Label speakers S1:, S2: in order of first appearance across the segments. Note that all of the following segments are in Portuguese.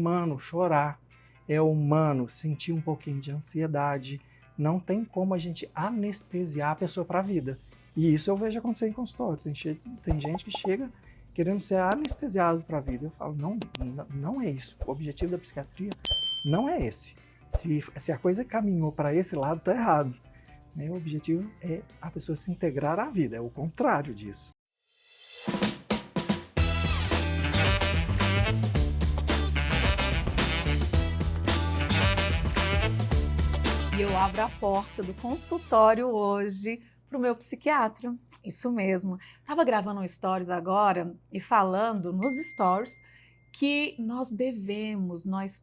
S1: humano chorar, é humano sentir um pouquinho de ansiedade. Não tem como a gente anestesiar a pessoa para a vida. E isso eu vejo acontecer em consultório. Tem gente que chega querendo ser anestesiado para a vida. Eu falo, não é isso. O objetivo da psiquiatria não é esse. Se a coisa caminhou para esse lado, está errado. O objetivo é a pessoa se integrar à vida, é o contrário disso.
S2: E eu abro a porta do consultório hoje para o meu psiquiatra. Isso mesmo. Estava gravando um stories agora e falando nos stories que nós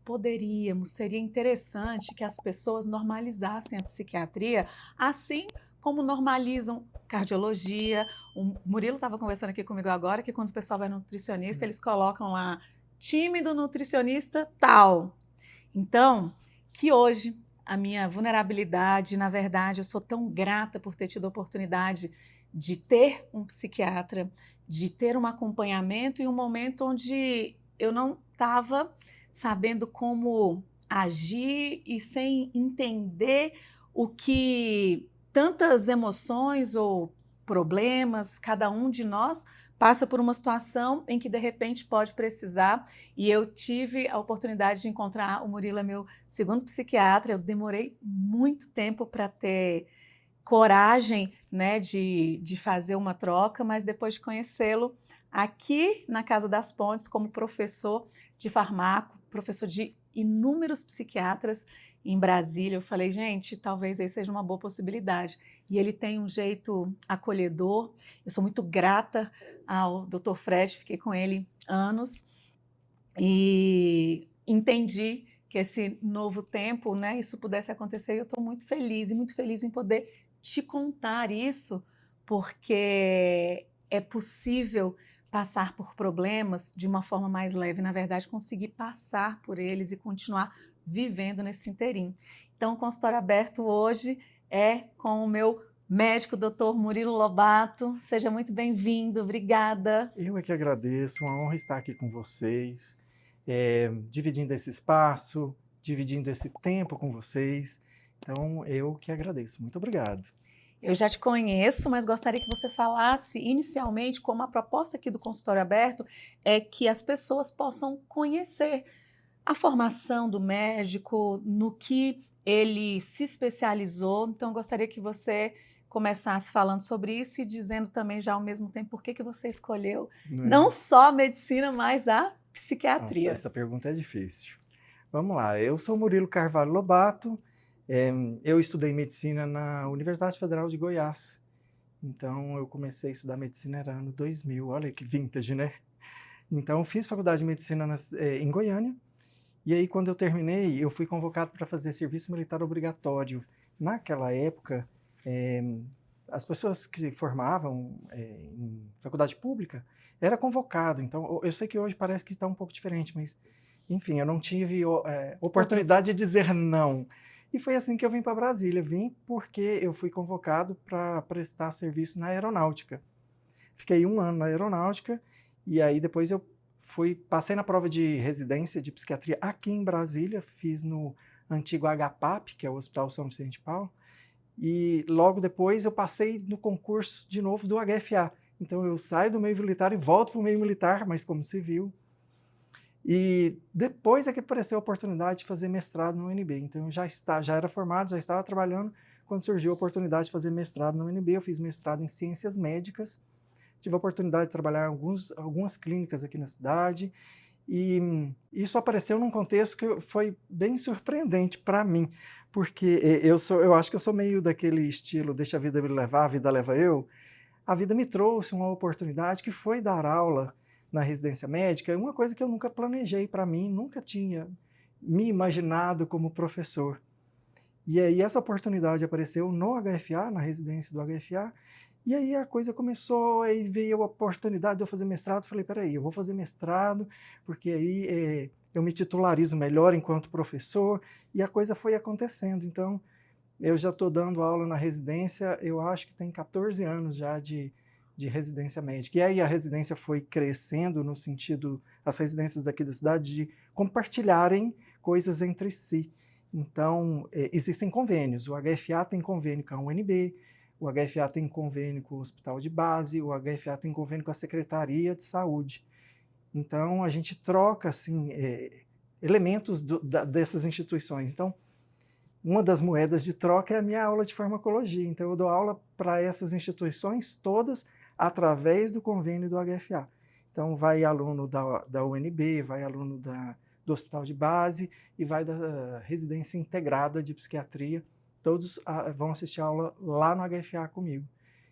S2: poderíamos, seria interessante que as pessoas normalizassem a psiquiatria, assim como normalizam cardiologia. O Murilo estava conversando aqui comigo agora que quando o pessoal vai no nutricionista, eles colocam lá, time do nutricionista tal. Então, que hoje a minha vulnerabilidade, na verdade, eu sou tão grata por ter tido a oportunidade de ter um psiquiatra, de ter um acompanhamento em um momento onde eu não estava sabendo como agir e sem entender o que tantas emoções ou problemas, cada um de nós passa por uma situação em que de repente pode precisar, e eu tive a oportunidade de encontrar o Murilo, é meu segundo psiquiatra. Eu demorei muito tempo para ter coragem, né, de fazer uma troca, mas depois de conhecê-lo aqui na Casa das Pontes como professor de farmaco, professor de inúmeros psiquiatras em Brasília, eu falei, gente, talvez aí seja uma boa possibilidade. E ele tem um jeito acolhedor. Eu sou muito grata ao Dr. Fred, fiquei com ele anos e entendi que esse novo tempo, né, isso pudesse acontecer, e eu estou muito feliz em poder te contar isso, porque é possível passar por problemas de uma forma mais leve, na verdade, conseguir passar por eles e continuar vivendo nesse inteirinho. Então, o consultório aberto hoje é com o meu médico, Dr. Murilo Lobato. Seja muito bem-vindo, obrigada.
S1: Eu é que agradeço, uma honra estar aqui com vocês, dividindo esse espaço, dividindo esse tempo com vocês. Então, eu que agradeço. Muito obrigado.
S2: Eu já te conheço, mas gostaria que você falasse inicialmente como a proposta aqui do consultório aberto é que as pessoas possam conhecer a formação do médico, no que ele se especializou. Então, eu gostaria que você começasse falando sobre isso e dizendo também já ao mesmo tempo por que você escolheu não só a medicina, mas a psiquiatria.
S1: Nossa, essa pergunta é difícil. Vamos lá, eu sou Murilo Carvalho Lobato, eu estudei medicina na Universidade Federal de Goiás. Então, eu comecei a estudar medicina no ano 2000, olha que vintage, né? Então, fiz faculdade de medicina em Goiânia, e aí quando eu terminei, eu fui convocado para fazer serviço militar obrigatório. Naquela época, as pessoas que formavam em faculdade pública era convocado. Então, eu sei que hoje parece que está um pouco diferente, mas, enfim, eu não tive oportunidade de dizer não. E foi assim que eu vim para Brasília. Vim porque eu fui convocado para prestar serviço na aeronáutica. Fiquei 1 ano na aeronáutica e aí depois eu passei na prova de residência de psiquiatria aqui em Brasília, fiz no antigo HPAP, que é o Hospital São Vicente de Paulo, e logo depois eu passei no concurso de novo do HFA. Então eu saio do meio militar e volto para o meio militar, mas como civil. E depois é que apareceu a oportunidade de fazer mestrado no UNB. Então eu já era formado, já estava trabalhando, quando surgiu a oportunidade de fazer mestrado no UNB. Eu fiz mestrado em ciências médicas, tive a oportunidade de trabalhar em algumas clínicas aqui na cidade, e isso apareceu num contexto que foi bem surpreendente para mim, porque eu acho que eu sou meio daquele estilo, deixa a vida me levar, a vida leva eu. A vida me trouxe uma oportunidade que foi dar aula na residência médica, uma coisa que eu nunca planejei para mim, nunca tinha me imaginado como professor. E aí essa oportunidade apareceu no HFA, na residência do HFA, e aí a coisa começou, aí veio a oportunidade de eu fazer mestrado. Falei, peraí, eu vou fazer mestrado, porque aí eu me titularizo melhor enquanto professor, e a coisa foi acontecendo. Então, eu já estou dando aula na residência, eu acho que tem 14 anos já de de residência médica. E aí a residência foi crescendo no sentido, as residências daqui da cidade, de compartilharem coisas entre si. Então, existem convênios. O HFA tem convênio com a UNB, o HFA tem convênio com o Hospital de Base, o HFA tem convênio com a Secretaria de Saúde. Então, a gente troca assim, elementos dessas instituições. Então, uma das moedas de troca é a minha aula de farmacologia. Então, eu dou aula para essas instituições todas através do convênio do HFA. Então, vai aluno da UNB, vai aluno do Hospital de Base e vai da residência integrada de psiquiatria. Todos vão assistir a aula lá no HFA comigo.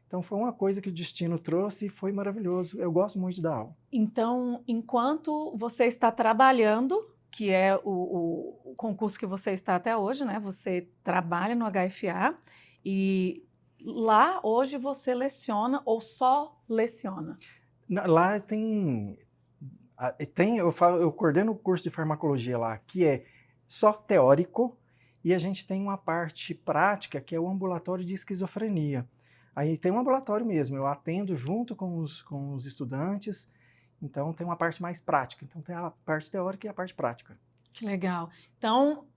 S1: Então, foi uma coisa que o destino trouxe e foi maravilhoso. Eu gosto muito de dar aula.
S2: Então, enquanto você está trabalhando, que é o concurso que você está até hoje, né? Você trabalha no HFA e lá hoje você leciona ou só leciona?
S1: Lá eu coordeno o curso de farmacologia lá, que é só teórico, e a gente tem uma parte prática, que é o ambulatório de esquizofrenia. Aí tem um ambulatório mesmo, eu atendo junto com os estudantes, então tem uma parte mais prática. Então tem a parte teórica e a parte prática.
S2: Que legal. Então,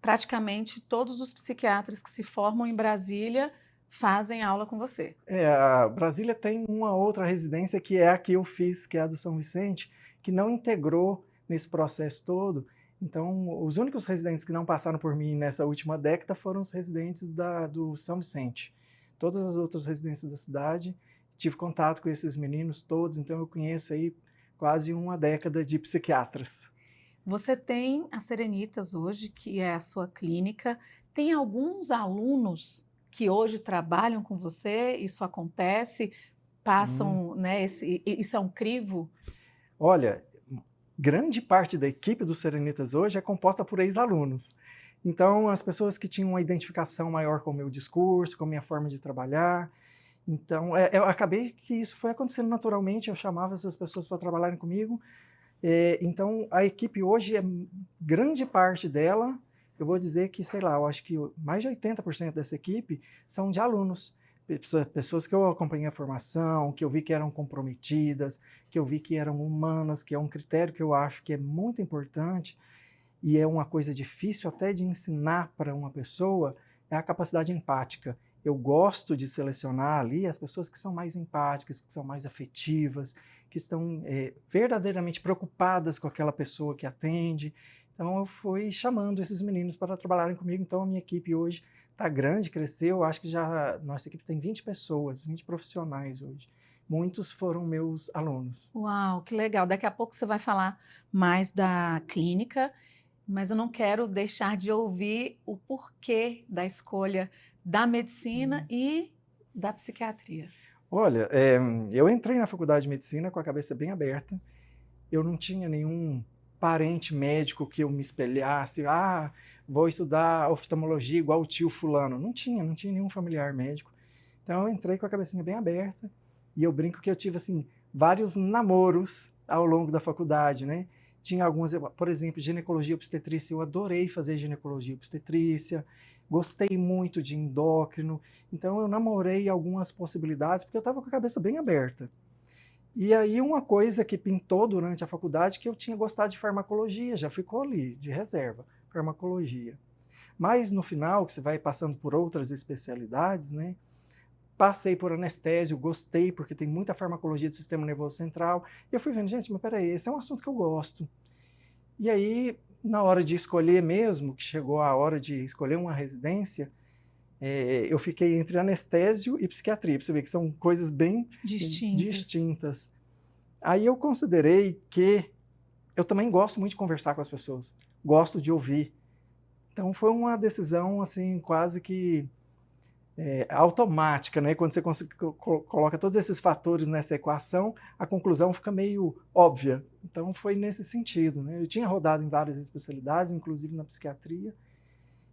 S2: praticamente todos os psiquiatras que se formam em Brasília fazem aula com você.
S1: A Brasília tem uma outra residência que é a que eu fiz, que é a do São Vicente, que não integrou nesse processo todo. Então, os únicos residentes que não passaram por mim nessa última década foram os residentes do São Vicente. Todas as outras residências da cidade, tive contato com esses meninos todos, então eu conheço aí quase uma década de psiquiatras.
S2: Você tem a Serenitas hoje, que é a sua clínica. Tem alguns alunos que hoje trabalham com você? Isso acontece? Passam, né? Isso é um crivo?
S1: Olha, grande parte da equipe do Serenitas hoje é composta por ex-alunos. Então, as pessoas que tinham uma identificação maior com o meu discurso, com a minha forma de trabalhar. Então, eu acabei que isso foi acontecendo naturalmente, eu chamava essas pessoas para trabalharem comigo. Então, a equipe hoje, grande parte dela, eu vou dizer que, sei lá, eu acho que mais de 80% dessa equipe são de alunos. Pessoas que eu acompanhei a formação, que eu vi que eram comprometidas, que eu vi que eram humanas, que é um critério que eu acho que é muito importante e é uma coisa difícil até de ensinar para uma pessoa, é a capacidade empática. Eu gosto de selecionar ali as pessoas que são mais empáticas, que são mais afetivas, que estão verdadeiramente preocupadas com aquela pessoa que atende. Então, eu fui chamando esses meninos para trabalharem comigo. Então, a minha equipe hoje está grande, cresceu. Acho que nossa equipe tem 20 pessoas, 20 profissionais hoje. Muitos foram meus alunos.
S2: Uau, que legal. Daqui a pouco você vai falar mais da clínica, mas eu não quero deixar de ouvir o porquê da escolha da medicina e da psiquiatria.
S1: Olha, eu entrei na faculdade de medicina com a cabeça bem aberta. Eu não tinha nenhum parente médico que eu me espelhasse. Vou estudar oftalmologia igual o tio fulano. Não tinha nenhum familiar médico. Então eu entrei com a cabecinha bem aberta e eu brinco que eu tive assim vários namoros ao longo da faculdade, né? Tinha algumas, por exemplo, ginecologia obstetrícia. Eu adorei fazer ginecologia obstetrícia. Gostei muito de endócrino. Então eu namorei algumas possibilidades porque eu estava com a cabeça bem aberta. E aí uma coisa que pintou durante a faculdade que eu tinha gostado de farmacologia, já ficou ali, de reserva, farmacologia. Mas no final, que você vai passando por outras especialidades, né? Passei por anestésio, gostei, porque tem muita farmacologia do sistema nervoso central. E eu fui vendo, gente, mas peraí, esse é um assunto que eu gosto. E aí, na hora de escolher mesmo, que chegou a hora de escolher uma residência, eu fiquei entre anestésio e psiquiatria, para você ver que são coisas bem distintas. Aí eu considerei que eu também gosto muito de conversar com as pessoas, gosto de ouvir. Então foi uma decisão assim quase que automática, né? Quando você coloca todos esses fatores nessa equação, a conclusão fica meio óbvia. Então foi nesse sentido, né? Eu tinha rodado em várias especialidades, inclusive na psiquiatria,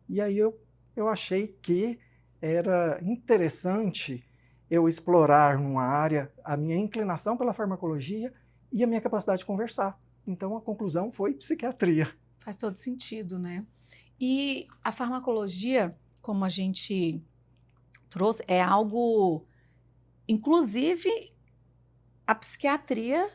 S1: e aí eu achei que era interessante eu explorar numa área a minha inclinação pela farmacologia e a minha capacidade de conversar. Então, a conclusão foi psiquiatria.
S2: Faz todo sentido, né? E a farmacologia, como a gente trouxe, é algo inclusive, a psiquiatria,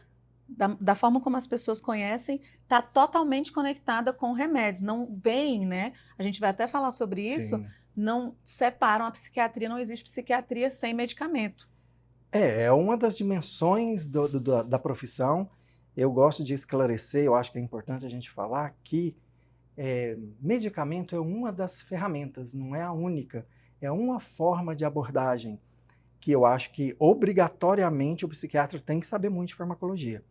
S2: da forma como as pessoas conhecem, está totalmente conectada com remédios. Não vem, né? A gente vai até falar sobre isso,
S1: Sim.
S2: não separam a psiquiatria, não existe psiquiatria sem medicamento.
S1: É uma das dimensões da profissão. Eu gosto de esclarecer, eu acho que é importante a gente falar que medicamento é uma das ferramentas, não é a única. É uma forma de abordagem que eu acho que obrigatoriamente o psiquiatra tem que saber muito de farmacologia.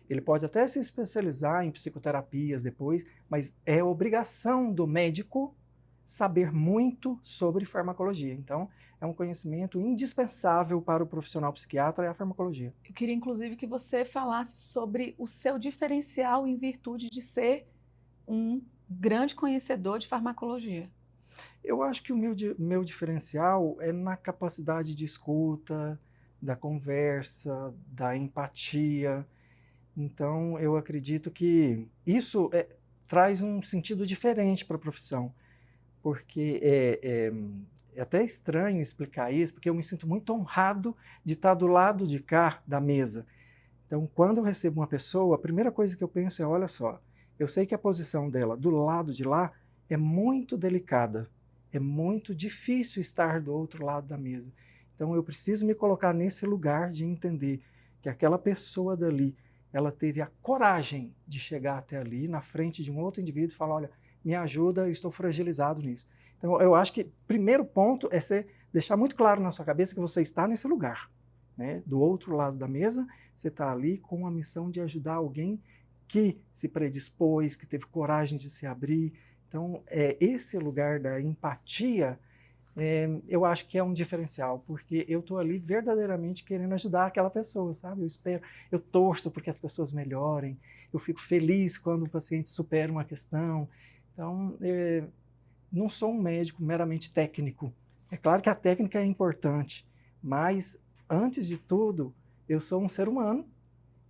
S1: Ele pode até se especializar em psicoterapias depois, mas é obrigação do médico saber muito sobre farmacologia. Então, é um conhecimento indispensável para o profissional psiquiatra é a farmacologia.
S2: Eu queria, inclusive, que você falasse sobre o seu diferencial em virtude de ser um grande conhecedor de farmacologia.
S1: Eu acho que o meu diferencial é na capacidade de escuta, da conversa, da empatia. Então, eu acredito que isso traz um sentido diferente para a profissão, porque é até estranho explicar isso, porque eu me sinto muito honrado de estar do lado de cá da mesa. Então, quando eu recebo uma pessoa, a primeira coisa que eu penso é, olha só, eu sei que a posição dela do lado de lá é muito delicada, é muito difícil estar do outro lado da mesa. Então, eu preciso me colocar nesse lugar de entender que aquela pessoa dali, ela teve a coragem de chegar até ali, na frente de um outro indivíduo e falar, olha, me ajuda, eu estou fragilizado nisso. Então, eu acho que o primeiro ponto é você deixar muito claro na sua cabeça que você está nesse lugar, né? Do outro lado da mesa, você está ali com a missão de ajudar alguém que se predispôs, que teve coragem de se abrir. Então, esse lugar da empatia, eu acho que é um diferencial, porque eu estou ali verdadeiramente querendo ajudar aquela pessoa, sabe? Eu espero, eu torço porque as pessoas melhorem, eu fico feliz quando o paciente supera uma questão. Então, não sou um médico meramente técnico. É claro que a técnica é importante, mas, antes de tudo, eu sou um ser humano,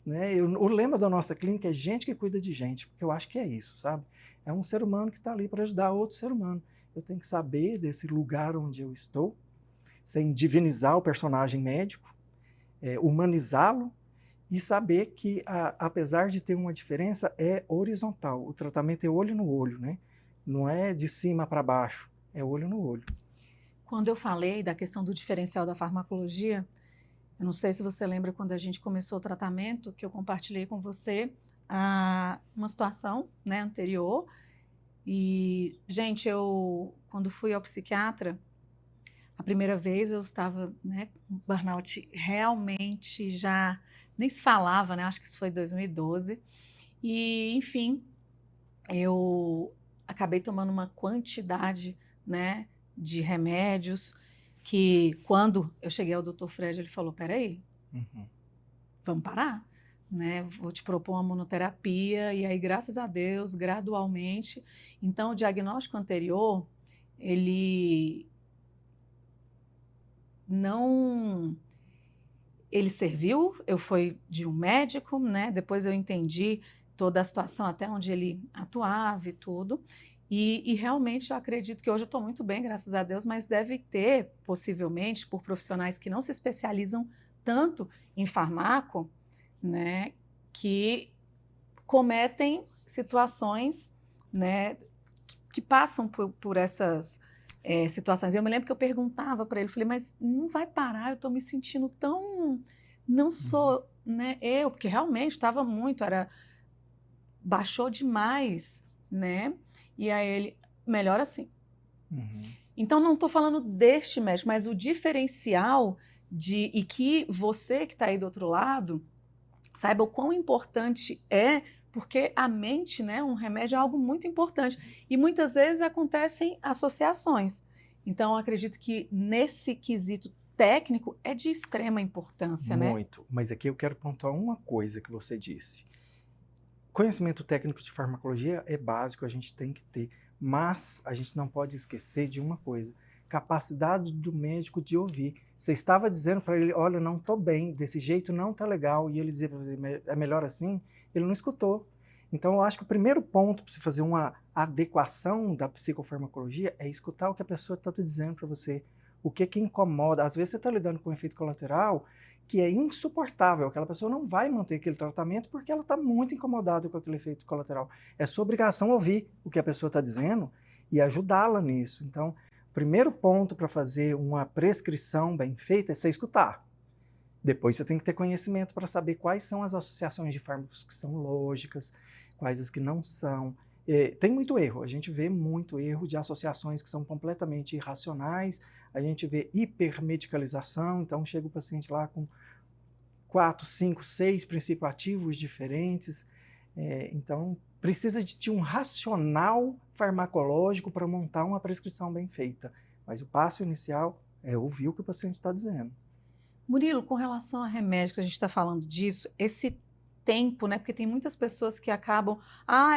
S1: né? O lema da nossa clínica é gente que cuida de gente, porque eu acho que é isso, sabe? É um ser humano que está ali para ajudar outro ser humano. Eu tenho que saber desse lugar onde eu estou, sem divinizar o personagem médico, humanizá-lo e saber que, apesar de ter uma diferença, é horizontal. O tratamento é olho no olho, né? Não é de cima para baixo, é olho no olho.
S2: Quando eu falei da questão do diferencial da farmacologia, eu não sei se você lembra quando a gente começou o tratamento, que eu compartilhei com você uma situação, né, anterior. E, gente, quando fui ao psiquiatra, a primeira vez eu estava, né, com burnout realmente já nem se falava, né? Acho que isso foi em 2012. E, enfim, eu acabei tomando uma quantidade, né, de remédios que, quando eu cheguei ao Dr. Fred, ele falou, peraí, vamos parar, né? Vou te propor uma monoterapia, e aí, graças a Deus, gradualmente. Então, o diagnóstico anterior, ele não... Ele serviu, eu fui de um médico, né? Depois eu entendi toda a situação, até onde ele atuava e tudo. E realmente eu acredito que hoje eu estou muito bem, graças a Deus, mas deve ter, possivelmente, por profissionais que não se especializam tanto em farmaco, né, que cometem situações, né, que passam por essas situações. Eu me lembro que eu perguntava para ele, falei, mas não vai parar, eu estou me sentindo tão... Não sou, né, eu, porque realmente estava muito, baixou demais, né? E aí ele, melhor assim. Então, não estou falando deste médico, mas o diferencial e que você que está aí do outro lado saiba o quão importante é, porque a mente, né, um remédio é algo muito importante. E muitas vezes acontecem associações. Então, eu acredito que nesse quesito técnico é de extrema importância, né?
S1: Muito. Mas aqui eu quero pontuar uma coisa que você disse. Conhecimento técnico de farmacologia é básico, a gente tem que ter, mas a gente não pode esquecer de uma coisa, capacidade do médico de ouvir. Você estava dizendo para ele, olha, não estou bem, desse jeito não está legal, e ele dizia para você, é melhor assim? Ele não escutou. Então, eu acho que o primeiro ponto para você fazer uma adequação da psicofarmacologia é escutar o que a pessoa está te dizendo para você. o que que incomoda. Às vezes você está lidando com um efeito colateral que é insuportável, aquela pessoa não vai manter aquele tratamento porque ela está muito incomodada com aquele efeito colateral. É sua obrigação ouvir o que a pessoa está dizendo e ajudá-la nisso. Então, o primeiro ponto para fazer uma prescrição bem feita é você escutar. Depois você tem que ter conhecimento para saber quais são as associações de fármacos que são lógicas, quais as que não são. Tem muito erro, a gente vê muito erro de associações que são completamente irracionais, a gente vê hipermedicalização, então chega o paciente lá com 4, 5, 6 princípios ativos diferentes, então precisa de um racional farmacológico para montar uma prescrição bem feita, mas o passo inicial é ouvir o que o paciente está dizendo.
S2: Murilo, com relação a remédio, que a gente está falando disso, esse tempo, né? Porque tem muitas pessoas que acabam,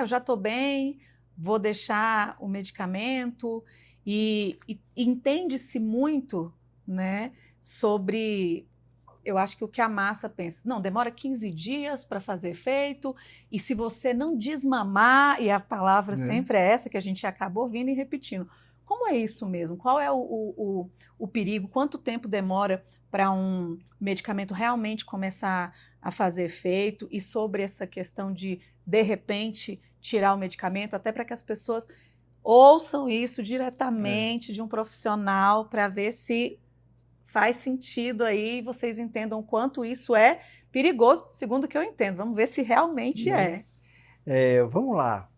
S2: eu já estou bem, vou deixar o medicamento, e entende-se muito, né, sobre, eu acho que o que a massa pensa, não, demora 15 dias para fazer efeito, e se você não desmamar, e a palavra sempre é essa que a gente acaba ouvindo e repetindo. Como é isso mesmo? Qual é o perigo? Quanto tempo demora para um medicamento realmente começar a fazer efeito? E sobre essa questão de repente, tirar o medicamento, até para que as pessoas ouçam isso diretamente de um profissional para ver se faz sentido aí e vocês entendam o quanto isso é perigoso, segundo o que eu entendo. Vamos ver se realmente é.
S1: Vamos lá.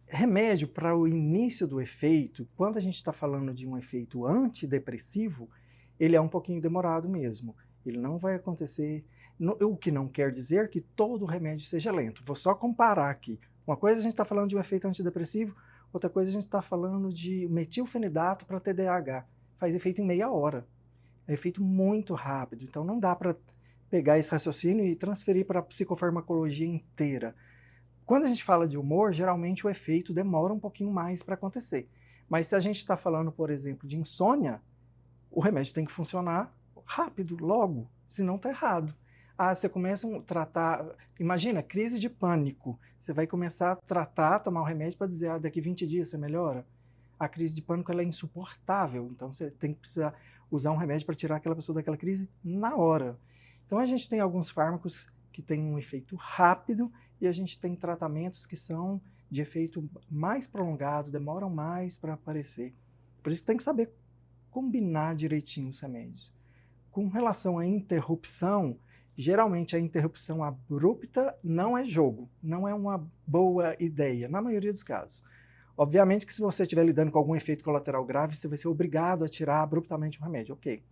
S1: Remédio para o início do efeito, quando a gente está falando de um efeito antidepressivo, ele é um pouquinho demorado mesmo. Ele não vai acontecer, o que não quer dizer que todo remédio seja lento. Vou só comparar aqui. Uma coisa a gente está falando de um efeito antidepressivo, outra coisa a gente está falando de metilfenidato para TDAH. Faz efeito em meia hora. É efeito muito rápido, então não dá para pegar esse raciocínio e transferir para a psicofarmacologia inteira. Quando a gente fala de humor, geralmente o efeito demora um pouquinho mais para acontecer. Mas se a gente está falando, por exemplo, de insônia, o remédio tem que funcionar rápido, logo, senão está errado. Você começa a tratar, imagina, crise de pânico. Você vai começar a tratar, tomar o remédio para dizer, daqui 20 dias você melhora. A crise de pânico ela é insuportável, então você tem que precisar usar um remédio para tirar aquela pessoa daquela crise na hora. Então a gente tem alguns fármacos que têm um efeito rápido e a gente tem tratamentos que são de efeito mais prolongado, demoram mais para aparecer. Por isso tem que saber combinar direitinho os remédios. Com relação à interrupção, geralmente a interrupção abrupta não é jogo, não é uma boa ideia, na maioria dos casos. Obviamente que se você estiver lidando com algum efeito colateral grave, você vai ser obrigado a tirar abruptamente o remédio, ok.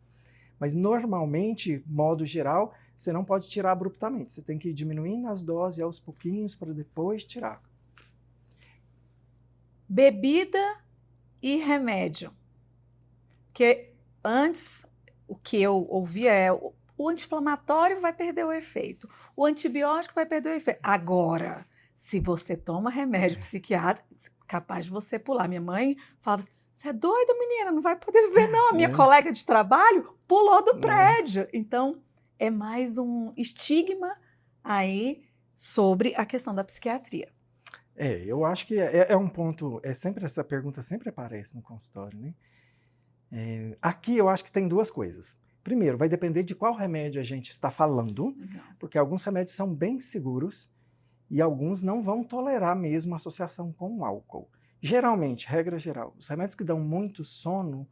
S1: Mas normalmente, modo geral, você não pode tirar abruptamente. Você tem que ir diminuindo as doses aos pouquinhos para depois tirar.
S2: Bebida e remédio. Porque antes, o que eu ouvia é o anti-inflamatório vai perder o efeito, o antibiótico vai perder o efeito. Agora, se você toma remédio psiquiátrico, capaz de você pular. Minha mãe falava assim, você é doida, menina, não vai poder beber não. A minha colega de trabalho pulou do prédio. Então, é mais um estigma aí sobre a questão da psiquiatria.
S1: Eu acho que é um ponto, sempre essa pergunta sempre aparece no consultório, né? Aqui eu acho que tem duas coisas. Primeiro, vai depender de qual remédio a gente está falando, porque alguns remédios são bem seguros e alguns não vão tolerar mesmo a associação com o álcool. Geralmente, regra geral, os remédios que dão muito sono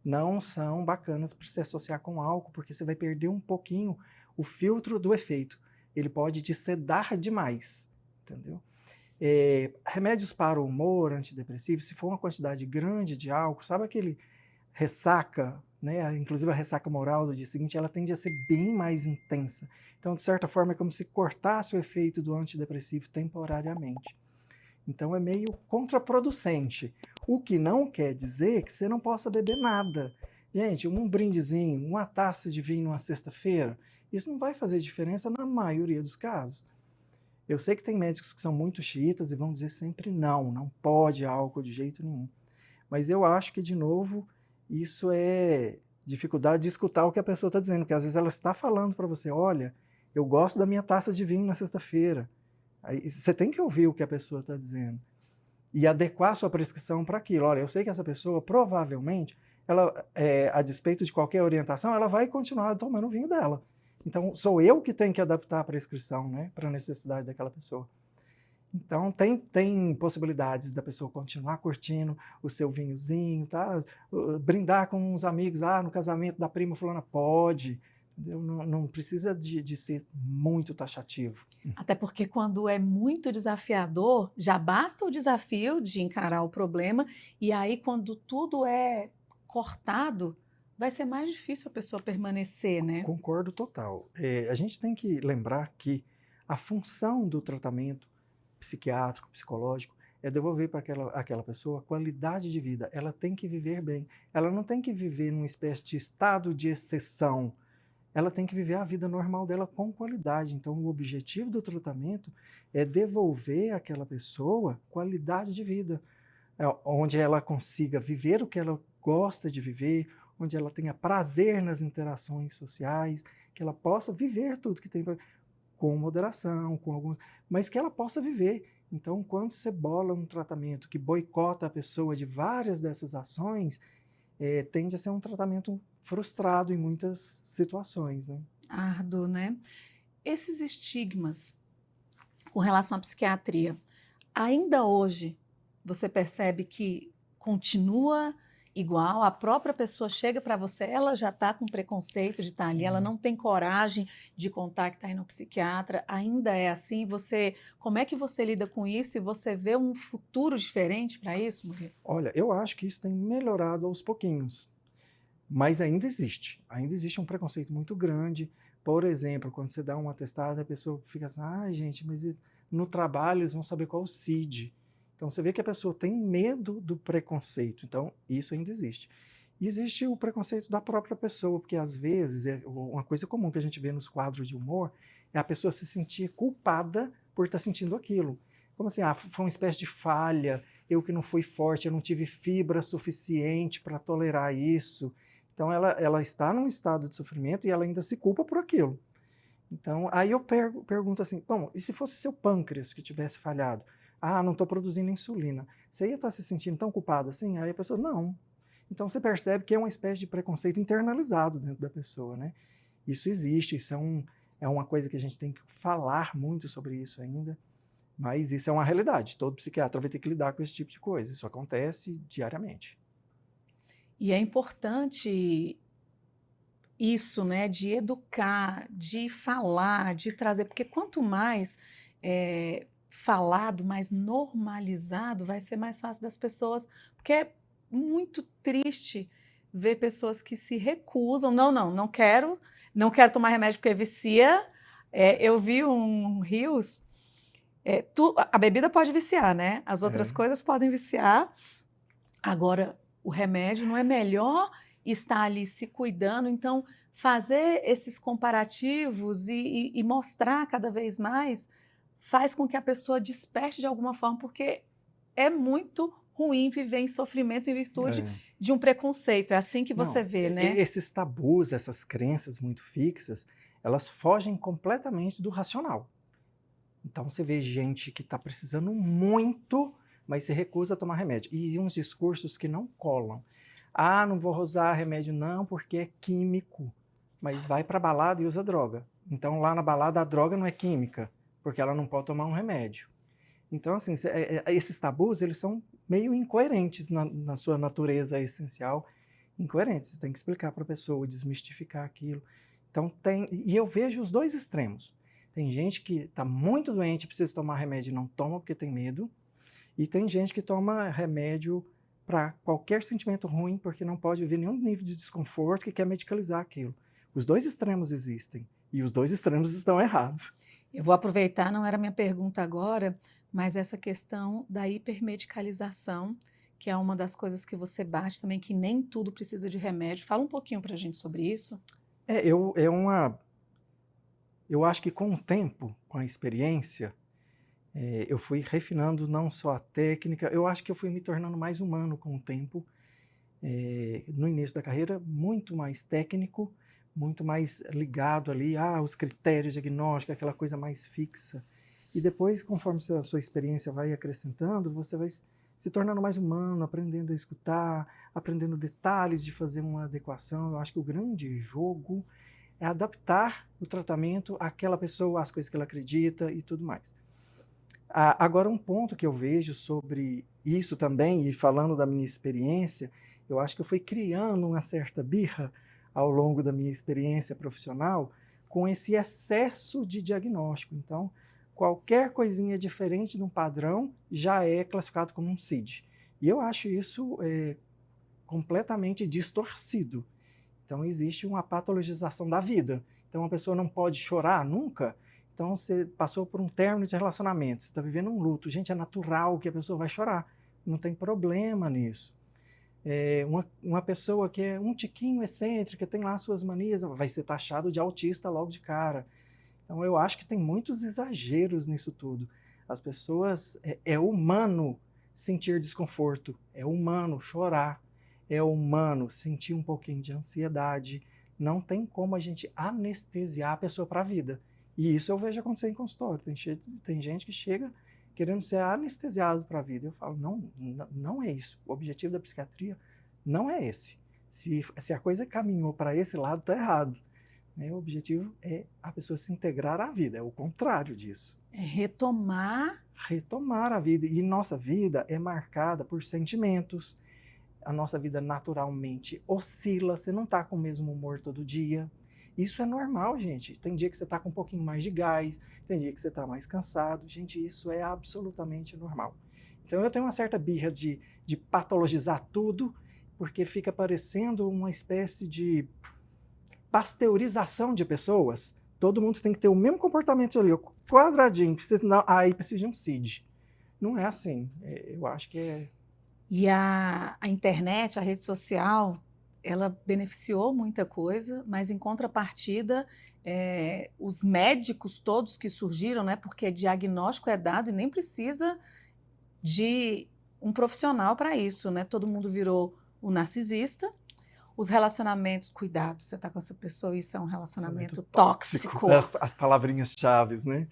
S1: não são bacanas para se associar com álcool, porque você vai perder um pouquinho o filtro do efeito. Ele pode te sedar demais, entendeu? Remédios para o humor, antidepressivos, se for uma quantidade grande de álcool, sabe aquele ressaca, né? Inclusive a ressaca moral do dia seguinte, ela tende a ser bem mais intensa. Então, de certa forma, é como se cortasse o efeito do antidepressivo temporariamente. Então, é meio contraproducente. O que não quer dizer que você não possa beber nada. Gente, um brindezinho, uma taça de vinho numa sexta-feira, isso não vai fazer diferença na maioria dos casos. Eu sei que tem médicos que são muito xiitas e vão dizer sempre não pode álcool de jeito nenhum. Mas eu acho que, de novo, isso é dificuldade de escutar o que a pessoa está dizendo, porque às vezes ela está falando para você, olha, eu gosto da minha taça de vinho na sexta-feira. Aí você tem que ouvir o que a pessoa está dizendo e adequar a sua prescrição para aquilo. Olha, eu sei que essa pessoa, provavelmente, a despeito de qualquer orientação, ela vai continuar tomando o vinho dela. Então, sou eu que tenho que adaptar a prescrição, né, para a necessidade daquela pessoa. Então, tem possibilidades da pessoa continuar curtindo o seu vinhozinho, tá? Brindar com uns amigos, no casamento da prima fulana pode, entendeu? Não precisa de ser muito taxativo.
S2: Até porque quando é muito desafiador, já basta o desafio de encarar o problema, e aí quando tudo é cortado, vai ser mais difícil a pessoa permanecer, né?
S1: Concordo total. A gente tem que lembrar que a função do tratamento psiquiátrico, psicológico, é devolver para aquela pessoa qualidade de vida. Ela tem que viver bem. Ela não tem que viver numa espécie de estado de exceção. Ela tem que viver a vida normal dela com qualidade. Então, o objetivo do tratamento é devolver àquela pessoa qualidade de vida, onde ela consiga viver o que ela gosta de viver, onde ela tenha prazer nas interações sociais, que ela possa viver tudo que tem com moderação, mas que ela possa viver. Então, quando você bola um tratamento que boicota a pessoa de várias dessas ações, tende a ser um tratamento frustrado em muitas situações, né?
S2: Árduo, né? Esses estigmas com relação à psiquiatria, ainda hoje você percebe que continua igual? A própria pessoa chega para você, ela já está com preconceito de estar ali, ela não tem coragem de contar que está indo ao psiquiatra, ainda é assim? Como é que você lida com isso e você vê um futuro diferente para isso, Murilo?
S1: Olha, eu acho que isso tem melhorado aos pouquinhos, mas ainda existe um preconceito muito grande. Por exemplo, quando você dá um atestado, a pessoa fica assim, gente, mas no trabalho eles vão saber qual é o CID. Então, você vê que a pessoa tem medo do preconceito. Então, isso ainda existe. E existe o preconceito da própria pessoa, porque às vezes, uma coisa comum que a gente vê nos quadros de humor, é a pessoa se sentir culpada por estar sentindo aquilo. Como assim, foi uma espécie de falha, eu que não fui forte, eu não tive fibra suficiente para tolerar isso. Então, ela está num estado de sofrimento e ela ainda se culpa por aquilo. Então, aí eu pergunto assim, bom, e se fosse seu pâncreas que tivesse falhado? Não estou produzindo insulina. Você ia estar se sentindo tão culpado assim? Aí a pessoa, não. Então você percebe que é uma espécie de preconceito internalizado dentro da pessoa, né? Isso existe, isso é uma coisa que a gente tem que falar muito sobre isso ainda, mas isso é uma realidade. Todo psiquiatra vai ter que lidar com esse tipo de coisa. Isso acontece diariamente.
S2: E é importante isso, né, de educar, de falar, de trazer, porque quanto mais falado, mais normalizado, vai ser mais fácil das pessoas, porque é muito triste ver pessoas que se recusam, não quero tomar remédio porque vicia. Eu vi um Reels, a bebida pode viciar, né? As outras coisas podem viciar. Agora, o remédio não é melhor estar ali se cuidando, então fazer esses comparativos e mostrar cada vez mais faz com que a pessoa desperte de alguma forma, porque é muito ruim viver em sofrimento em virtude de um preconceito. É assim que você vê, né?
S1: Esses tabus, essas crenças muito fixas, elas fogem completamente do racional. Então você vê gente que está precisando muito, mas se recusa a tomar remédio. E uns discursos que não colam. Não vou usar remédio não, porque é químico. Mas vai para a balada e usa droga. Então lá na balada a droga não é química, porque ela não pode tomar um remédio. Então, assim, esses tabus, eles são meio incoerentes na sua natureza essencial. Incoerentes. Você tem que explicar para a pessoa, desmistificar aquilo. Então, e eu vejo os dois extremos. Tem gente que está muito doente, precisa tomar remédio e não toma porque tem medo. E tem gente que toma remédio para qualquer sentimento ruim, porque não pode viver nenhum nível de desconforto, que quer medicalizar aquilo. Os dois extremos existem. E os dois extremos estão errados.
S2: Eu vou aproveitar, não era minha pergunta agora, mas essa questão da hipermedicalização, que é uma das coisas que você bate também, que nem tudo precisa de remédio. Fala um pouquinho para a gente sobre isso.
S1: Eu acho que com o tempo, com a experiência, eu fui refinando não só a técnica, eu acho que eu fui me tornando mais humano com o tempo. No início da carreira, muito mais técnico, muito mais ligado ali aos critérios diagnósticos, aquela coisa mais fixa. E depois, conforme a sua experiência vai acrescentando, você vai se tornando mais humano, aprendendo a escutar, aprendendo detalhes de fazer uma adequação. Eu acho que o grande jogo é adaptar o tratamento àquela pessoa, às coisas que ela acredita e tudo mais. Agora, um ponto que eu vejo sobre isso também, e falando da minha experiência, eu acho que eu fui criando uma certa birra ao longo da minha experiência profissional com esse excesso de diagnóstico. Então, qualquer coisinha diferente de um padrão já é classificado como um CID. E eu acho isso completamente distorcido. Então, existe uma patologização da vida. Então, uma pessoa não pode chorar nunca. Então, você passou por um término de relacionamento, você está vivendo um luto. Gente, é natural que a pessoa vai chorar. Não tem problema nisso. Uma pessoa que é um tiquinho excêntrica, tem lá suas manias, vai ser taxado de autista logo de cara. Então, eu acho que tem muitos exageros nisso tudo. As pessoas, é humano sentir desconforto, é humano chorar, é humano sentir um pouquinho de ansiedade. Não tem como a gente anestesiar a pessoa para a vida. E isso eu vejo acontecer em consultório. Tem gente que chega querendo ser anestesiado para a vida. Eu falo, não é isso. O objetivo da psiquiatria não é esse. Se a coisa caminhou para esse lado, está errado. O objetivo é a pessoa se integrar à vida, é o contrário disso.
S2: É retomar.
S1: Retomar a vida. E nossa vida é marcada por sentimentos. A nossa vida naturalmente oscila, você não está com o mesmo humor todo dia. Isso é normal, gente. Tem dia que você está com um pouquinho mais de gás, tem dia que você está mais cansado. Gente, isso é absolutamente normal. Então eu tenho uma certa birra de patologizar tudo, porque fica parecendo uma espécie de pasteurização de pessoas. Todo mundo tem que ter o mesmo comportamento ali, quadradinho, aí precisa de um CID. Não é assim. Eu acho que é...
S2: E a internet, a rede social, ela beneficiou muita coisa, mas em contrapartida, os médicos todos que surgiram, né, porque diagnóstico é dado e nem precisa de um profissional para isso, né? Todo mundo virou o narcisista. Os relacionamentos, cuidado, você está com essa pessoa, isso é um relacionamento tóxico.
S1: As palavrinhas chaves, né?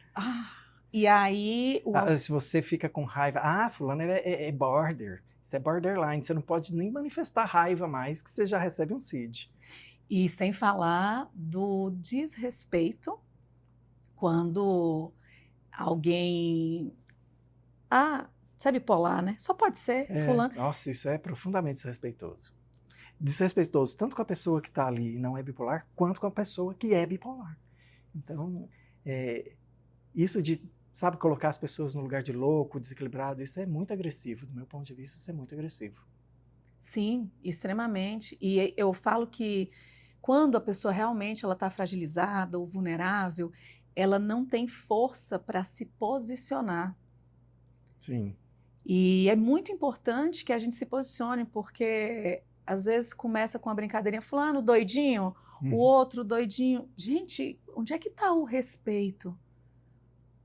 S2: E aí...
S1: Se você fica com raiva, fulano é border, isso é borderline, você não pode nem manifestar raiva mais, que você já recebe um CID.
S2: E sem falar do desrespeito, quando alguém... você é bipolar, né? Só pode ser fulano.
S1: Nossa, isso é profundamente desrespeitoso. Desrespeitoso tanto com a pessoa que está ali e não é bipolar, quanto com a pessoa que é bipolar. Então, isso de, sabe, colocar as pessoas no lugar de louco, desequilibrado, isso é muito agressivo. Do meu ponto de vista, isso é muito agressivo.
S2: Sim, extremamente. E eu falo que quando a pessoa realmente está fragilizada ou vulnerável, ela não tem força para se posicionar.
S1: Sim.
S2: E é muito importante que a gente se posicione, porque às vezes começa com uma brincadeirinha, fulano doidinho, o outro doidinho. Gente, onde é que está o respeito?